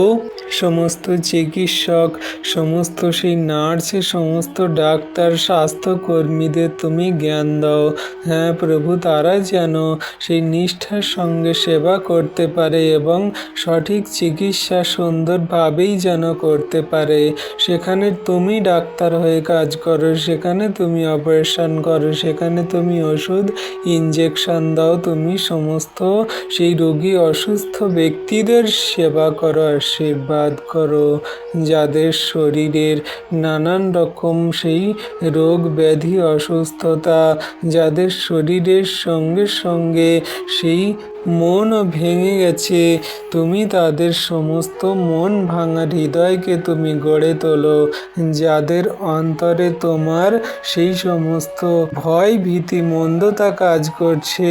সমস্ত চিকিৎসক, সমস্ত সেই নার্স, সমস্ত ডাক্তার, স্বাস্থ্যকর্মীদের তুমি জ্ঞান দাও। হ্যাঁ প্রভু, তারা যেন সেই নিষ্ঠার সঙ্গে সেবা করতে পারে এবং সঠিক চিকিৎসা সুন্দরভাবেই যেন করতে পারে। সেখানে তুমি ডাক্তার হয়ে কাজ করো, সেখানে তুমি অপারেশন করো, সেখানে তুমি ওষুধ ইনজেকশন দাও, তুমি সমস্ত সেই রোগী অসুস্থ ব্যক্তিদের সেবা করো, আশীর্বাদ করো। যাদের শরীরের নানান রকম সেই রোগ ব্যাধি অসুস্থতা, যাদের শরীরের সঙ্গে সঙ্গে সেই মনও ভেঙে গেছে, তুমি তাদের সমস্ত মন ভাঙা হৃদয়কে তুমি গড়ে তোলো। যাদের অন্তরে তোমার সেই সমস্ত ভয় ভীতি মন্দতা কাজ করছে,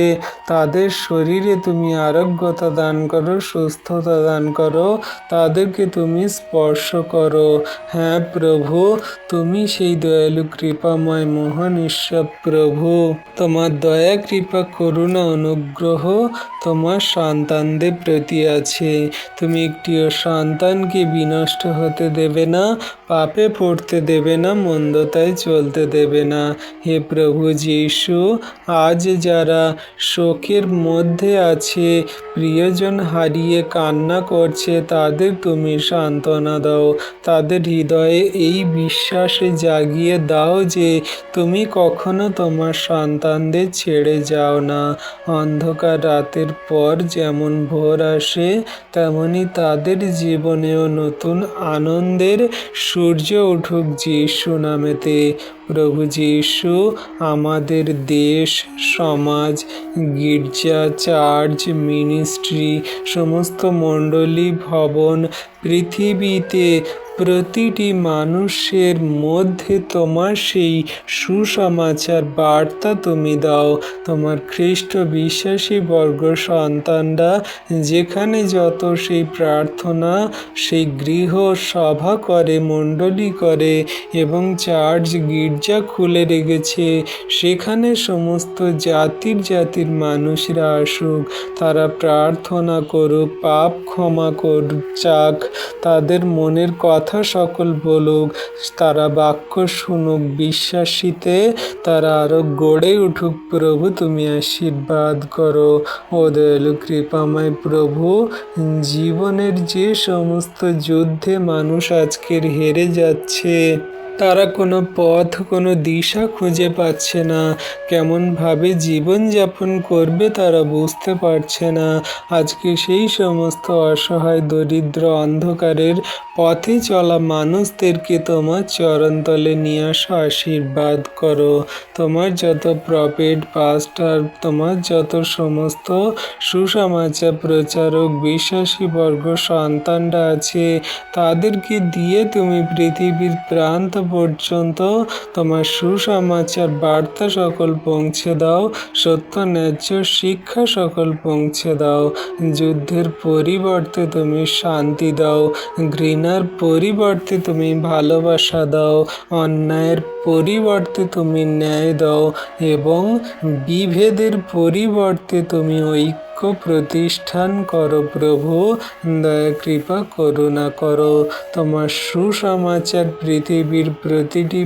তাদের শরীরে তুমি আরোগ্যতা দান করো, সুস্থতা দান করো, তাদেরকে তুমি স্পর্শ করো। হ্যাঁ প্রভু, তুমি সেই দয়ালু কৃপাময় মহান ঈশ্বর প্রভু। তোমার দয়া কৃপা করুণা অনুগ্রহ তোমার সন্তানদের প্রতি আছে। তুমি একটিও সন্তানকে বিনষ্ট হতে দেবে না, পাপে পড়তে দেবে না, মন্দতায় চলতে দেবে না। হে প্রভু যিশু, আজ যারা শোকের মধ্যে আছে, প্রিয়জন হারিয়ে কান্না করছে, তাদের তুমি সান্ত্বনা দাও। তাদের হৃদয়ে এই বিশ্বাসে জাগিয়ে দাও যে তুমি কখনো তোমার সন্তানদের ছেড়ে যাও না। অন্ধকার রাতের পর যেমন ভোর আসে, তেমনি তাদের জীবনেও নতুন আনন্দের সূর্য উঠুক যিশু নামেতে। প্রভু যিশু, আমাদের দেশ, সমাজ, গির্জা, চার্চ, মিনিস্ট্রি, সমস্ত মণ্ডলী, ভবন, পৃথিবীতে প্রতিটি মানুষের মধ্যে তোমার সেই সুসমাচার বার্তা তুমি দাও। তোমার খ্রিস্ট বিশ্বাসী বর্গ সন্তানরা যেখানে যত সেই প্রার্থনা, সেই গৃহ সভা করে, মণ্ডলী করে এবং চার্চ গির্জা খুলে রেখেছে, সেখানে সমস্ত জাতির মানুষরা আসুক, তারা প্রার্থনা করুক, পাপ ক্ষমা চাক, তাদের মনের কথা সকল বলুক, তারা বাক্য শুনুক, বিশ্বাসীতে তারা আরো গড়ে উঠুক। প্রভু তুমি আশীর্বাদ করো। ও দয়ালু কৃপাময় প্রভু, জীবনের যে সমস্ত যুদ্ধে মানুষ আজকের হেরে যাচ্ছে, তারা কোনো পথ, কোনো দিশা খুঁজে পাচ্ছে না, কেমনভাবে জীবনযাপন করবে তারা বুঝতে পারছে না। আজকে সেই সমস্ত অসহায়, দরিদ্র, অন্ধকারের পথে চলা মানুষদেরকে তোমার চরণতলে নিয়ে আসো, আশীর্বাদ করো। তোমার যত প্রফেট, পাস্টার, তোমার যত সমস্ত সুসমাচার প্রচারক, বিশ্বাসী বর্গ সন্তানরা আছে, তাদেরকে দিয়ে তুমি পৃথিবীর প্রান্ত পর্যন্ত তোমার সুসমাচার বার্তা সকল পৌঁছে দাও, সত্য ন্যায্য শিক্ষা সকল পৌঁছে দাও। যুদ্ধের পরিবর্তে তুমি শান্তি দাও, ঘৃণার পরিবর্তে তুমি ভালোবাসা দাও, অন্যায়ের পরিবর্তে তুমি ন্যায় দাও এবং বিভেদের পরিবর্তে তুমি ঐক্য ঐক্য প্রতিষ্ঠান করো প্রভু, দয়া কৃপা করুণা করো। তোমার সুসমাচার পৃথিবীর প্রতিটি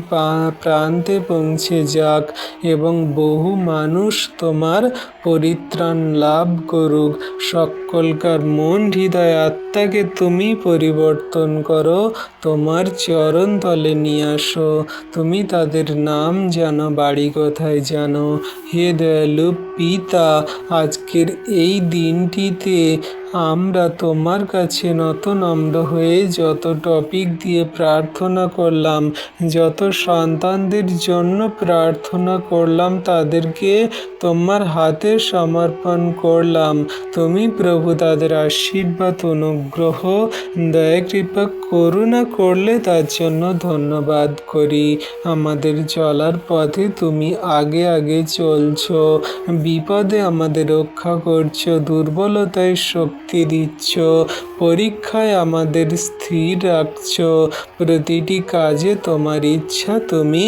প্রান্তে পৌঁছে যাক এবং বহু মানুষ তোমার পরিত্রাণ লাভ করুক। সকলকার মন হৃদয় আত্মাকে তুমি পরিবর্তন করো, তোমার চরণ তলে নিয়ে আসো। তুমি তাদের নাম জানো, বাড়ি কোথায় জানো। হে দয়ালু পিতা, আজকের এই দিনটিতে আমরা তোমার কাছে নতনম্র হয়ে যত টপিক দিয়ে প্রার্থনা করলাম, যত সন্তানদের জন্য প্রার্থনা করলাম, তাদেরকে তোমার হাতে সমর্পণ করলাম। তুমি প্রভু তাদের আশীর্বাদ, অনুগ্রহ, দয়া কৃপা করুণা করলে তার জন্য ধন্যবাদ করি। আমাদের চলার পথে তুমি আগে আগে চলছো, বিপদে আমাদের রক্ষা করছো, দুর্বলতায় শক্তি দিচ্ছ, পরীক্ষায় আমাদের স্থির রাখছো। প্রতিটি কাজে তোমার ইচ্ছা, তুমি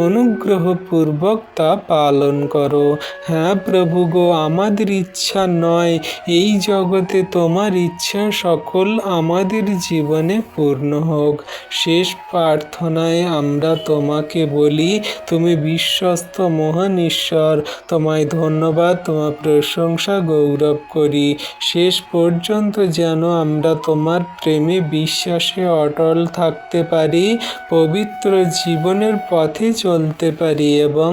অনুগ্রহপূর্বক তা পালন করো। হ্যাঁ প্রভু গো, আমাদের ইচ্ছা নয়, এই জগতে তোমার ইচ্ছা সকল আমাদের জীবনে পূর্ণ হোক। শেষ প্রার্থনায় আমরা তোমাকে বলি, তুমি বিশ্বস্ত মহান ঈশ্বর, তোমায় ধন্যবাদ, তোমার প্রশংসা গৌরব করি। শেষ পর্যন্ত যেন আমরা তোমার প্রেমে বিশ্বাসে অটল থাকতে পারি, পবিত্র জীবনের পথে চলতে পারি এবং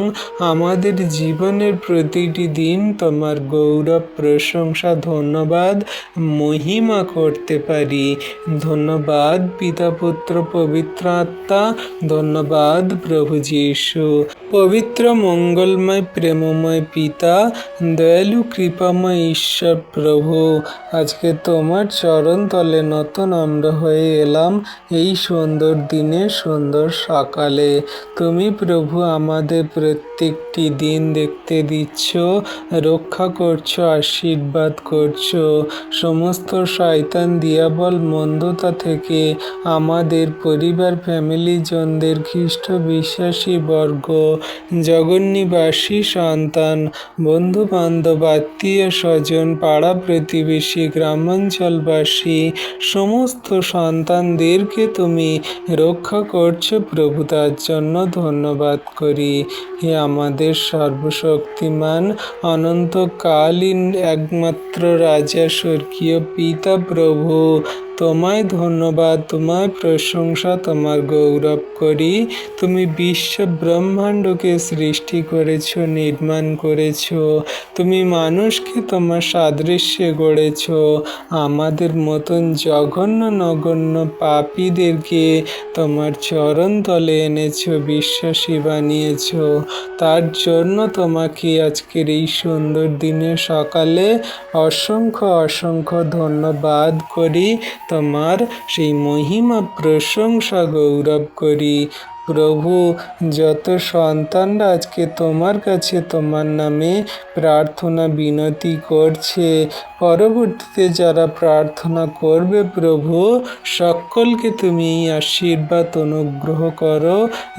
আমাদের জীবনের প্রতিটি দিন তোমার গৌরব, প্রশংসা, ধন্যবাদ, মহিমা করতে পারি। ধন্যবাদ পিতা, পুত্র, পবিত্র আত্মা। ধন্যবাদ প্রভু যীশু। পবিত্র, মঙ্গলময়, প্রেমময় পিতা, দয়ালু কৃপাময় ঈশ্বর প্রভু, আজকে তোমার চরণ তলে নতনম্র হয়ে এলাম এই সুন্দর দিনে, সুন্দর সকালে। তুমি প্রভু আমাদের প্রত্যেকটি দিন দেখতে দিচ্ছ, রক্ষা করছো, আশীর্বাদ করছো। সমস্ত শয়তান, দিয়াবল, মন্দতা থেকে আমাদের পরিবার, ফ্যামিলি জনদের, খ্রিস্ট বিশ্বাসী বর্গ, জগন্নিবাসী সন্তান, বন্ধু বান্ধব, আত্মীয় স্বজন, পাড়া প্রতিবেশী, গ্রামাঞ্চলবাসী সমস্ত সন্তানদেরকে তুমি রক্ষা করছো প্রভু, তার জন্য ধন্যবাদ করি। হে আমাদের সর্বশক্তিমান, অনন্তকালীন একমাত্র রাজা, স্বর্গীয় পিতা প্রভু, তোমায় ধন্যবাদ, তোমায় প্রশংসা, তোমার গৌরব করি। তুমি বিশ্ব ব্রহ্মাণ্ডকে সৃষ্টি করেছ, নির্মাণ করেছ। তুমি মানুষকে তোমার সাদৃশ্যে গড়েছ। আমাদের মতন জঘন্য নগণ্য পাপীদেরকে তোমার চরণ তলে এনেছ, বিশ্বাসী বানিয়েছ। তার জন্য তোমাকে আজকের এই সুন্দর দিনে সকালে অসংখ্য অসংখ্য ধন্যবাদ করি, তোমার সেই মহিমা, প্রশংসা, গৌরব করি। প্রভু, যত সন্তানরা আজকে তোমার কাছে তোমার নামে প্রার্থনা বিনতি করছে, পরবর্তীতে যারা প্রার্থনা করবে প্রভু, সকলকে তুমি এই আশীর্বাদ অনুগ্রহ করো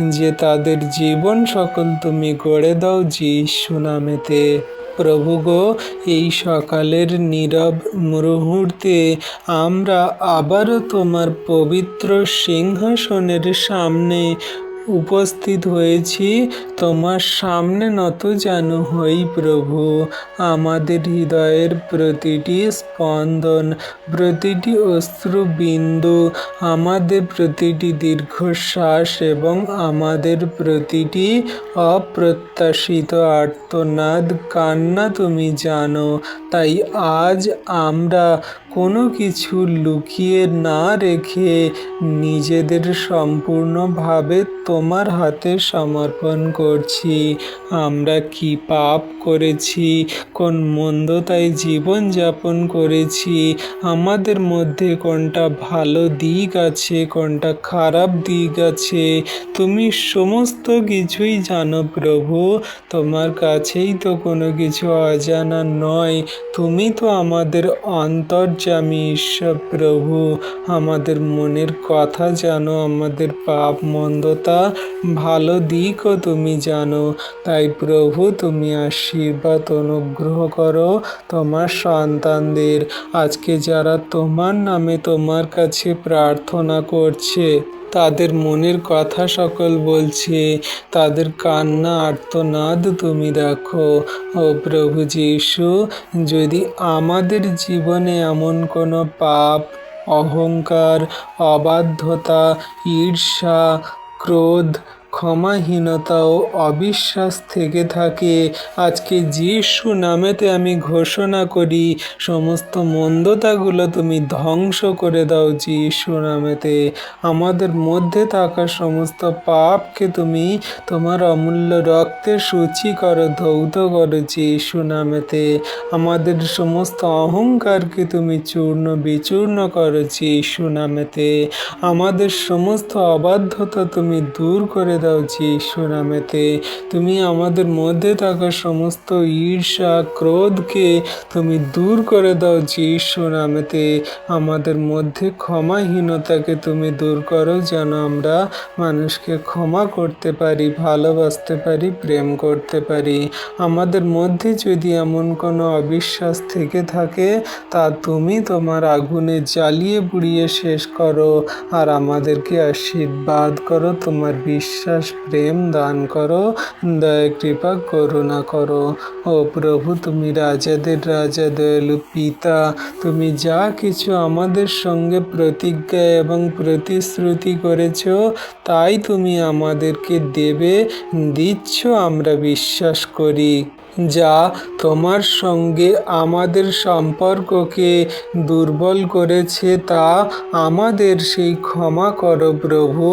যে তাদের জীবন সকল তুমি গড়ে দাও যীশু নামেতে। প্রভু গো, এই সকালের নীরব মুহূর্তে আমরা আবারও তোমার পবিত্র সিংহাসনের সামনে উপস্থিত হয়েছি। তোমার সামনে নতজানু হই প্রভু। আমাদের হৃদয়ের প্রতিটি স্পন্দন, প্রতিটি অশ্রুবিন্দু, আমাদের প্রতিটি দীর্ঘশ্বাস এবং আমাদের প্রতিটি অপ্রত্যাশিত আর্তনাদ, কান্না তুমি জানো। তাই আজ আমরা কোনো কিছু লুকিয়ে না রেখে নিজেদের সম্পূর্ণভাবে তোমার হাতে সমর্পণ করছি। আমরা কি পাপ করেছি, কোন মন্দতায় জীবনযাপন করেছি, আমাদের মধ্যে কোনটা ভালো দিক আছে, কোনটা খারাপ দিক আছে, তুমি সমস্ত কিছুই জানো প্রভু। তোমার কাছেই তো কোনো কিছু অজানা নয়। তুমি তো আমাদের অন্তর করছে আমি ঈশ্বর প্রভু, আমাদের মনের কথা জানো, আমাদের পাপ মন্দতা ভালো দিকও তুমি জানো। তাই প্রভু তুমি আশীর্বাদ অনুগ্রহ করো তোমার সন্তানদের, আজকে যারা তোমার নামে তোমার কাছে প্রার্থনা করছে, তাদের মনের কথা সকল বলছে, তাদের কান্না আর্তনাদ তুমি দেখো। ও প্রভু যীশু, যদি আমাদের জীবনে এমন কোনো পাপ, অহংকার, অবাধ্যতা, ঈর্ষা, ক্রোধ, ক্ষমাহীনতা ও অবিশ্বাস থেকে থাকে, আজকে যিশু নামেতে আমি ঘোষণা করি সমস্ত মন্দতাগুলো তুমি ধ্বংস করে দাও যিশু নামেতে। আমাদের মধ্যে থাকা সমস্ত পাপকে তুমি তোমার অমূল্য রক্তে সূচি করো, ধৌত করো যিশু নামেতে। আমাদের সমস্ত অহংকারকে তুমি চূর্ণ বিচূর্ণ করো যিশু নামেতে। আমাদের সমস্ত অবাধ্যতা তুমি দূর করে দাও যিশু নামেতে। তুমি আমাদের মধ্যে থাকা সমস্ত ঈর্ষা, ক্রোধকে তুমি দূর করে দাও যিশু নামেতে। আমাদের মধ্যে ক্ষমাহীনতাকে তুমি দূর করো, যেন আমরা মানুষকে ক্ষমা করতে পারি, ভালোবাসতে পারি, প্রেম করতে পারি। আমাদের মধ্যে যদি এমন কোনো অবিশ্বাস থেকে থাকে, তা তুমি তোমার আগুনে জ্বালিয়ে পুড়িয়ে শেষ করো, আর আমাদেরকে আশীর্বাদ করো, তোমার বিশ্বাস প্রেম দান করো, দয়া কৃপা করুণা করো। ও প্রভু তুমি রাজাদের রাজা, দয়ালু পিতা, তুমি যা কিছু আমাদের সঙ্গে প্রতিজ্ঞা এবং প্রতিশ্রুতি করেছ, তাই তুমি আমাদেরকে দেবে, দিচ্ছ, আমরা বিশ্বাস করি। যা তোমার সঙ্গে আমাদের সম্পর্ককে দুর্বল করেছে, তা আমাদের সেই ক্ষমা করো প্রভু।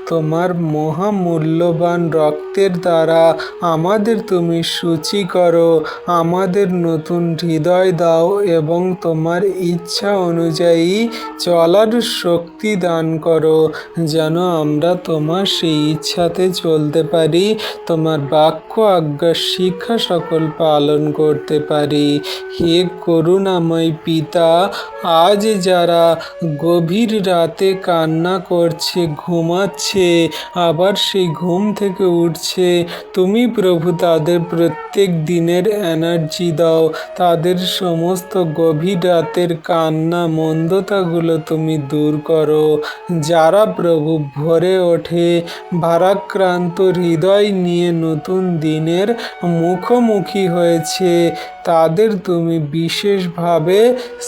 তোমার মহামূল্যবান রক্তের দ্বারা আমাদের তুমি সূচি করো, আমাদের নতুন হৃদয় দাও এবং তোমার ইচ্ছা অনুযায়ী চলার শক্তি দান করো, যেন আমরা তোমার সেই ইচ্ছাতে চলতে পারি, তোমার বাক্য আজ্ঞা শিক্ষা সকল পালন করতে পারি। হে করুণাময় পিতা, আজ যারা গভীর রাতে কান্না করছে, ঘুমাচ্ছে, আবার সেই ঘুম থেকে উঠছে, তুমি প্রভু তাদের প্রত্যেক দিনের এনার্জি দাও, তাদের সমস্ত গভীর রাতের কান্না মন্দতাগুলো তুমি দূর করো। যারা প্রভু ভোরে ওঠে ভারাক্রান্ত হৃদয় নিয়ে নতুন দিনের মুখোমুখি হয়েছে, তাদের তুমি বিশেষভাবে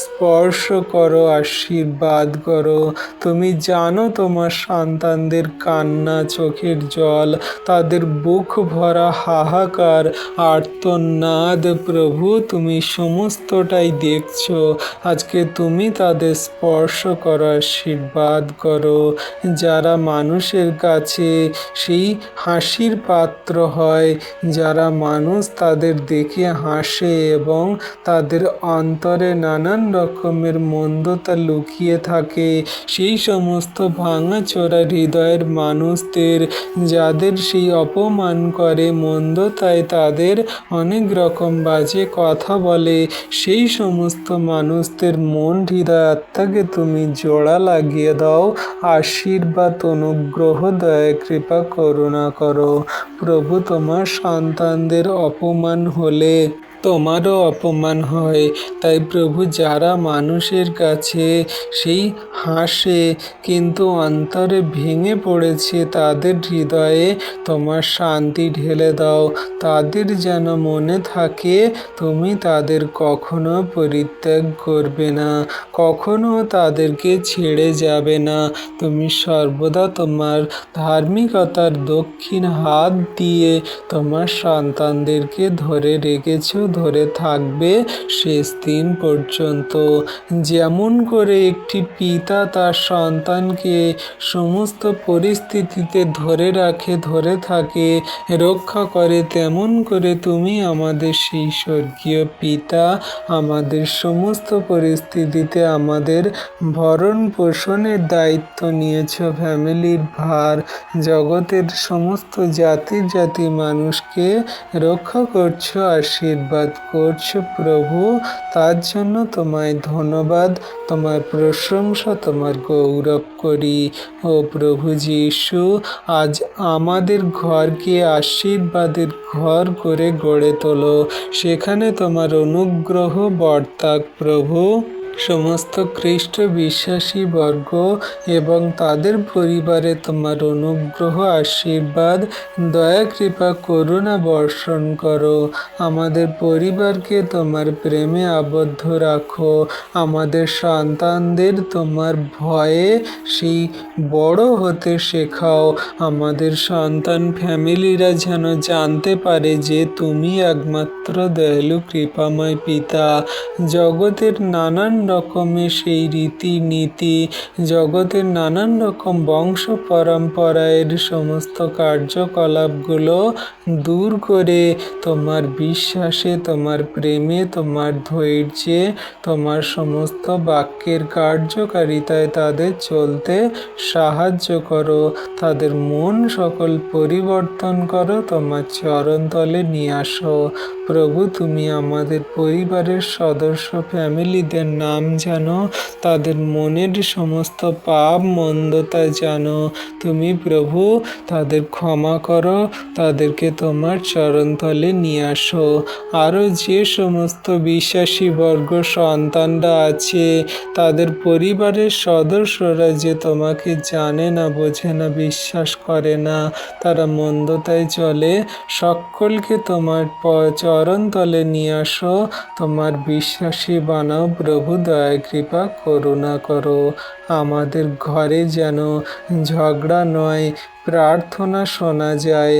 স্পর্শ করো, আশীর্বাদ করো। তুমি জানো তোমার সন্তানদের কান্না, চোখের জল, তাদের বুক ভরা হাহাকার, আর্তনাদ, প্রভু তুমি সমস্তটাই দেখছো। আজকে তুমি তাদের স্পর্শ করো, আশীর্বাদ করো। যারা মানুষের কাছে সেই হাসির পাত্র হয়, যারা মানুষ তাদের দেখে হাসে এবং তাদের অন্তরে নানান রকমের মন্দতা লুকিয়ে থাকে, সেই সমস্ত ভাঙাচোরা হৃদয়ের মানুষদের, যাদের সেই অপমান করে, মন্দতায় তাদের অনেক রকম বাজে কথা বলে, সেই সমস্ত মানুষদের মন, হৃদয়, আত্মাকে তুমি জোড়া লাগিয়ে দাও, আশীর্বাদ অনুগ্রহ দয়া কৃপা করুণা করো। প্রভু তোমার সন্তানদের অপমান হলে তোমারও অপমান হয়, তাই প্রভু যারা মানুষের কাছে সেই হাসে কিন্তু অন্তরে ভেঙে পড়েছে, তাদের হৃদয়ে তোমার শান্তি ঢেলে দাও, তাদের যেন মনে থাকে তুমি তাদের কখনো পরিত্যাগ করবে না, কখনো তাদেরকে ছেড়ে যাবে না। তুমি সর্বদা তোমার ধার্মিকতার দক্ষিণ হাত দিয়ে তোমার সন্তানদেরকে ধরে রেখেছো, ধরে থাকবে শেষ দিন পর্যন্ত। যেমন করে একটি পিতা তার সন্তানকে সমস্ত পরিস্থিতিতে ধরে রাখে, ধরে থাকে, রক্ষা করে, তেমন করে তুমি আমাদের সেই স্বর্গীয় পিতা, আমাদের সমস্ত পরিস্থিতিতে আমাদের ভরণ পোষণের দায়িত্ব নিয়েছ, ফ্যামিলির ভার, জগতের সমস্ত জাতির জাতি মানুষকে রক্ষা করছো, আশীর্বাদ আশীর্বাদ করছো প্রভু, তার জন্য তোমায় ধন্যবাদ, তোমার প্রশংসা, তোমার গৌরব করি। ও প্রভু যীশু, আজ আমাদের ঘরকে আশীর্বাদের ঘর করে গড়ে তোলো, সেখানে তোমার অনুগ্রহ বর্তাক প্রভু। সমস্ত খ্রিস্ট বিশ্বাসী বর্গ এবং তাদের পরিবারে তোমার অনুগ্রহ, আশীর্বাদ, দয়া, কৃপা, করুণা বর্ষণ করো। আমাদের পরিবারকে তোমার প্রেমে আবদ্ধ রাখো। আমাদের সন্তানদের তোমার ভয়ে সেই বড় হতে শেখাও। আমাদের সন্তান ফ্যামিলিরা যেন জানতে পারে যে তুমি একমাত্র দয়ালু কৃপাময় পিতা। জগতের নানান রকমের সেই রীতিনীতি, জগতের নানান রকম বংশ পরম্পরায়ের সমস্ত কার্যকলাপগুলো দূর করে তোমার বিশ্বাসে, তোমার প্রেমে, তোমার ধৈর্যে, তোমার সমস্ত বাক্যের কার্যকারিতায় তাদের চলতে সাহায্য করো। তাদের মন সকল পরিবর্তন করো, তোমার চরণতলে নিয়ে আসো। প্রভু, তুমি আমাদের পরিবারের সদস্য ফ্যামিলিদের নাম জানো, তাদের মনের সমস্ত পাপ মন্দতা জানো। তুমি প্রভু তাদের ক্ষমা করো, তাদেরকে তোমার চরণতলে নিয়ে আসো। আরও যে সমস্ত বিশ্বাসী বর্গ সন্তানরা আছে, তাদের পরিবারের সদস্যরা যে তোমাকে জানে না, বোঝে না, বিশ্বাস করে না, তারা মন্দতায় চলে, সকলকে তোমার চরণতলে নিয়ে আসো, তোমার বিশ্বাসী বানাও প্রভু। দয়া, কৃপা, করুণা করো। আমাদের ঘরে যেন ঝগড়া নয়, প্রার্থনা শোনা যায়,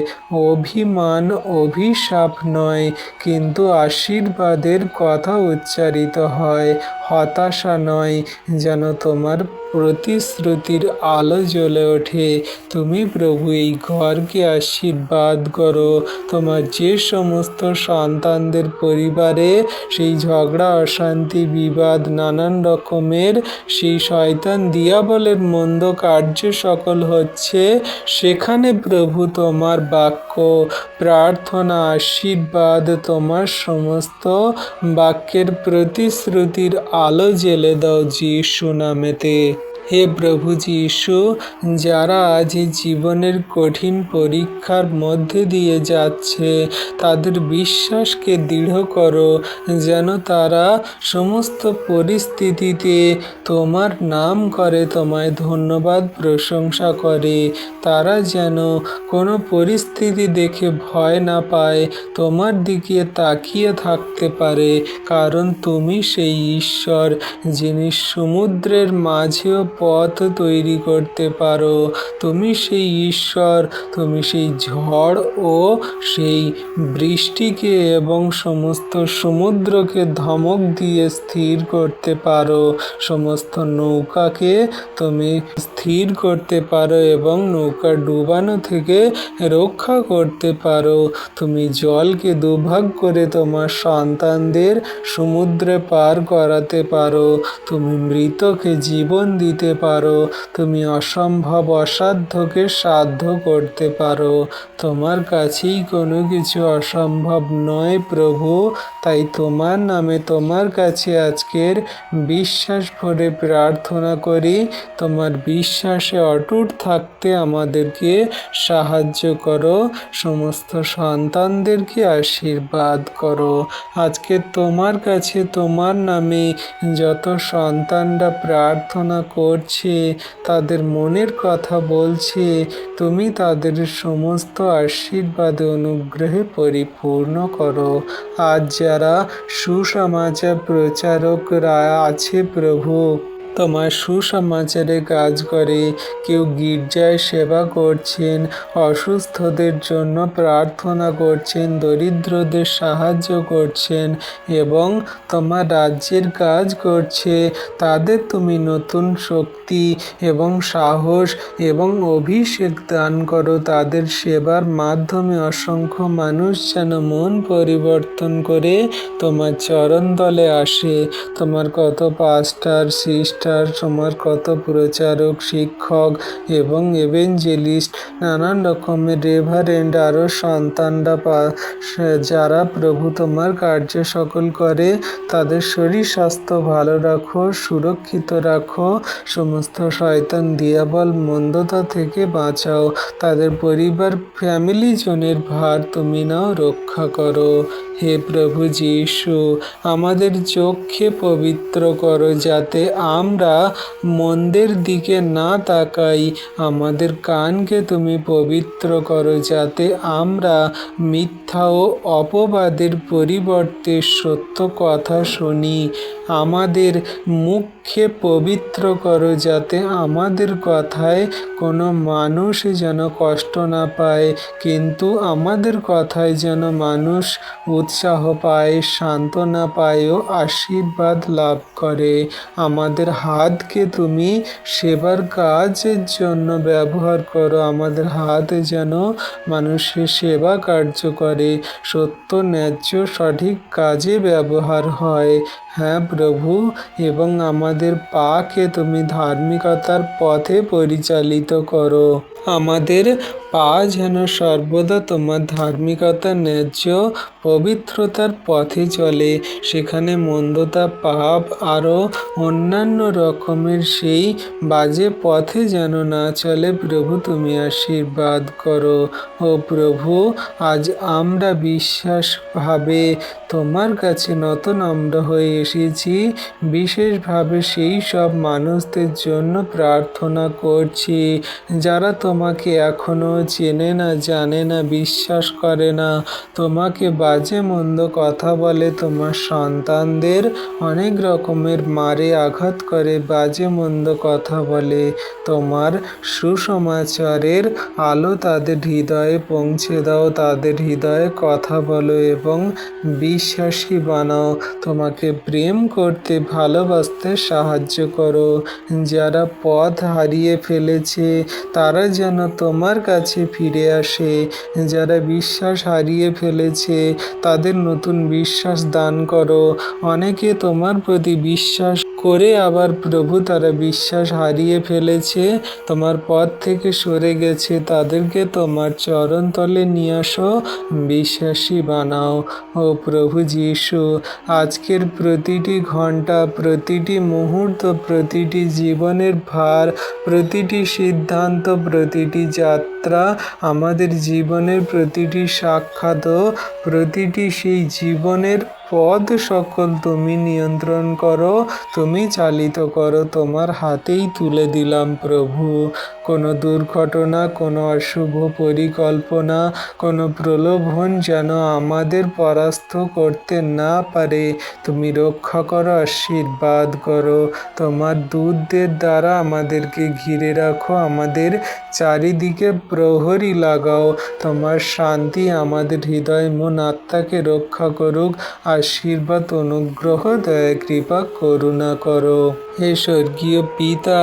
অভিমান, অভিশাপ নয়, কিন্তু আশীর্বাদের কথা উচ্চারিত হয়, হতাশা নয়, যেন তোমার প্রতিশ্রুতির আলো জ্বলে ওঠে। তুমি প্রভু এই ঘরকে আশীর্বাদ করো। তোমার যে সমস্ত সন্তানদের পরিবারে সেই ঝগড়া, অশান্তি, বিবাদ, নানান রকমের সেই শয়তান দিয়াবলের মন্দ কার্য সকল হচ্ছে, সেখানে প্রভু তোমার বাক্য, প্রার্থনা, আশীর্বাদ, তোমার সমস্ত বাক্যের প্রতিশ্রুতির আলো জ্বেলে দাও যীশু নামেতে। হে প্রভু যীশু, যারা আজ এই জীবনের কঠিন পরীক্ষার মধ্যে দিয়ে যাচ্ছে, তাদের বিশ্বাসকে দৃঢ় করো, যেন তারা সমস্ত পরিস্থিতিতে তোমার নাম করে, তোমায় ধন্যবাদ প্রশংসা করে। তারা যেন কোনো পরিস্থিতি দেখে ভয় না পায়, তোমার দিকে তাকিয়ে থাকতে পারে, কারণ তুমি সেই ঈশ্বর যিনি সমুদ্রের মাঝেও পথ তৈরি করতে পারো। তুমি সেই ঈশ্বর, তুমি সেই ঝড় ও সেই বৃষ্টিকে এবং সমস্ত সমুদ্রকে ধমক দিয়ে স্থির করতে পারো। সমস্ত নৌকাকে তুমি স্থির করতে পারো এবং নৌকা ডুবানো থেকে রক্ষা করতে পারো। তুমি জলকে দুভাগ করে তোমার সন্তানদের সমুদ্রে পার করাতে পারো। তুমি মৃতকে জীবন দিতে পারো। তুমি অসম্ভব, অসাধ্যকে সাধ্য করতে পারো। তোমার কাছেই কোনো কিছু অসম্ভব নয় প্রভু। তাই তোমার নামে তোমার কাছে আজকের বিশ্বাস ভরে প্রার্থনা করি, তোমার বিশ্বাসে অটুট থাকতে আমাদেরকে সাহায্য করো। সমস্ত সন্তানদেরকে আশীর্বাদ করো। আজকে তোমার কাছে তোমার নামে যত সন্তানরা প্রার্থনা করছে, তাদের মনের কথা বলছে, তুমি তাদের সমস্ত আশীর্বাদ অনুগ্রহে পরিপূর্ণ করো। আজ যারা সুসমাচার প্রচারকরা আছে প্রভু, তোমার সুসমাচারে কাজ করে, কেউ গির্জায় সেবা করছেন, অসুস্থদের জন্য প্রার্থনা করছেন, দরিদ্রদের সাহায্য করছেন এবং তোমার রাজ্যের কাজ করছে, তাদের তুমি নতুন শক্তি এবং সাহস এবং অভিষেক দান করো। তাদের সেবার মাধ্যমে অসংখ্য মানুষ যেন মন পরিবর্তন করে তোমার চরণতলে আসে। তোমার কত পাস্টার, সিস্টার, পাস্টার, তোমার কত প্রচারক, শিক্ষক এবং এভেঞ্জেলিস্ট, নানান রকমের রেভারেন্ড, আরও সন্তানরা যারা প্রভু তোমার কার্য সকল করে, তাদের শরীর স্বাস্থ্য ভালো রাখো, সুরক্ষিত রাখো, সমস্ত শয়তান দিয়াবল মন্দতা থেকে বাঁচাও, তাদের পরিবার ফ্যামিলি জনের ভার তুমি নাও, রক্ষা করো। হে প্রভু যীশু, আমাদের চোখকে পবিত্র করো যাতে আমরা মন্দের দিকে না তাকাই, আমাদের কানকে তুমি পবিত্র করো যাতে আমরা মিথ্যা ও অপবাদের পরিবর্তে সত্য কথা শুনি, আমাদের মুখকে পবিত্র করো যাতে আমাদের কথায় কোনো মানুষ যেন কষ্ট না পায়, কিন্তু আমাদের কথায় যেন মানুষ উৎসাহ পায়, সান্ত্বনা পায় ও আশীর্বাদ লাভ করে। আমাদের হাতকে তুমি সেবার কাজের জন্য ব্যবহার করো, আমাদের হাত যেন মানুষের সেবা কার্য করে, সত্য ন্যায্য সঠিক কাজে ব্যবহার হয়। হ্যাঁ প্রভু, এবং আমাদের পাকে তুমি ধার্মিকতার পথে পরিচালিত করো, আমাদের পা যেন সর্বদা তোমার ধার্মিকতা ন্যায্য পবিত্রতার পথে চলে, সেখানে মন্দতা, পাপ আরও অন্যান্য রকমের সেই বাজে পথে যেন না চলে। প্রভু তুমি আশীর্বাদ করো। ও প্রভু, আজ আমরা বিশ্বাসভাবে তোমার কাছে নত নম্র হয়ে এসেছি, বিশেষভাবে সেই সব মানুষদের জন্য প্রার্থনা করছি যারা তোমাকে এখনো চেনে না, জানে না, বিশ্বাস করে না, তোমাকে বাজে মন্দ কথা বলে, তোমার সন্তানদের অনেক রকমের মারে, আঘাত করে, বাজে মন্দ কথা বলে। তোমার সুসমাচারের আলো তাদের হৃদয়ে পৌঁছে দাও, তাদের হৃদয়ে কথা বলো এবং বিশ্বাসী বানাও, তোমাকে প্রেম করতে, ভালোবাসতে সাহায্য করো। যারা পথ হারিয়ে ফেলেছে তারা যেন তোমার কাছে ফিরে আসে, যারা বিশ্বাস হারিয়ে ফেলেছে তাদের নতুন বিশ্বাস দান করো। অনেকে তোমার প্রতি বিশ্বাস করে আবার প্রভু তারা বিশ্বাস হারিয়ে ফেলেছে, তোমার পথ থেকে সরে গেছে, তাদেরকে তোমার চরণতলে নিয়ে আসো, বিশ্বাসী বানাও। ও প্রভু যীশু, আজকের প্রতিটি ঘন্টা, প্রতিটি মুহূর্ত, প্রতিটি জীবনের ভার, প্রতিটি সিদ্ধান্ত, প্রতিটি যাত্রা, আমাদের জীবনের প্রতিটি সাক্ষাৎ, প্রতিটি সেই জীবনের পথ সকল তুমি নিয়ন্ত্রণ করো, তুমি চালিত করো, তোমার হাতেই তুলে দিলাম প্রভু। কোনো দুর্ঘটনা, কোনো অশুভ পরিকল্পনা, কোনো প্রলোভন যেন আমাদের পরাস্ত করতে না পারে, তুমি রক্ষা করো, আশীর্বাদ করো, তোমার দূতদের দ্বারা আমাদেরকে ঘিরে রাখো, আমাদের চারিদিকে প্রহরী লাগাও, তোমার শান্তি আমাদের হৃদয় মন আত্মাকে রক্ষা করুক, আশীর্বাদ, অনুগ্রহ, দয়া, কৃপা, করুণা করো। হে স্বর্গীয় পিতা,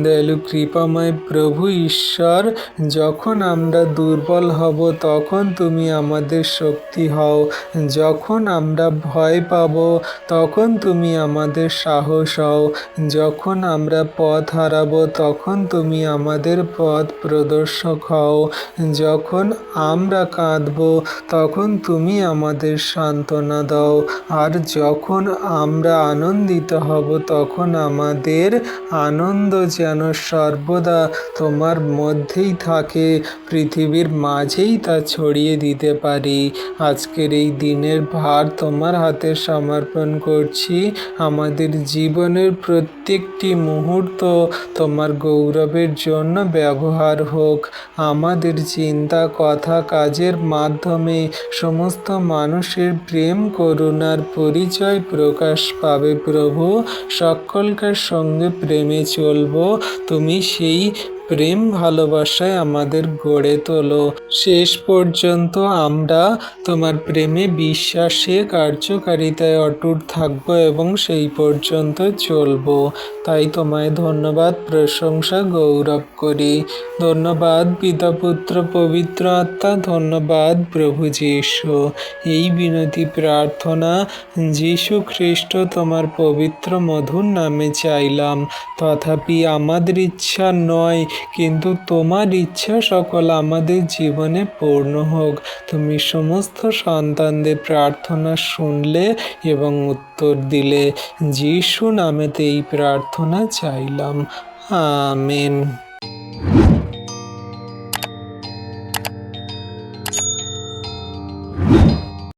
দয়ালু কৃপাময় প্রভু ঈশ্বর, যখন আমরা দুর্বল হব তখন তুমি আমাদের শক্তি হও, যখন আমরা ভয় পাব তখন তুমি আমাদের সাহস হও, যখন আমরা পথ হারাবো তখন তুমি আমাদের পথ প্রদর্শক হও, যখন আমরা কাঁদব তখন তুমি আমাদের সান্ত্বনা দাও, আর যখন আমরা আনন্দিত হব তখন আমাদের আনন্দ যেন সর্বদা তোমার মধ্যেই থাকে, পৃথিবীর মাঝেই তা ছড়িয়ে দিতে পারি। আজকের এই দিনের ভার তোমার হাতে সমর্পণ করছি, আমাদের জীবনের প্রত্যেকটি মুহূর্ত তোমার গৌরবের জন্য ব্যবহার হোক, আমাদের চিন্তা, কথা, কাজের মাধ্যমে সমস্ত মানুষের প্রেম করুণার পরিচয় প্রকাশ পাবে প্রভু, সকলকার সঙ্গে প্রেমে চলব, তুমি সেই প্রেম ভালোবাসায় আমাদের গড়ে তোলো, শেষ পর্যন্ত আমরা তোমার প্রেমে, বিশ্বাসে, কার্যকারিতায় অটুট থাকব এবং সেই পর্যন্ত চলব। তাই তোমায় ধন্যবাদ, প্রশংসা, গৌরব করি। ধন্যবাদ পিতা, পুত্র, পবিত্র আত্মা, ধন্যবাদ প্রভু যীশু। এই বিনতি প্রার্থনা যীশু খ্রিস্ট তোমার পবিত্র মধুর নামে চাইলাম। তথাপি আমাদের ইচ্ছা নয়, কিন্তু তোমার ইচ্ছা সকল আমাদের জীবনে পূর্ণ হোক। তুমি সমস্ত সন্তানদের প্রার্থনা শুনলে এবং উত্তর দিলে। যীশু নামেতে এই প্রার্থনা চাইলাম। আমেন।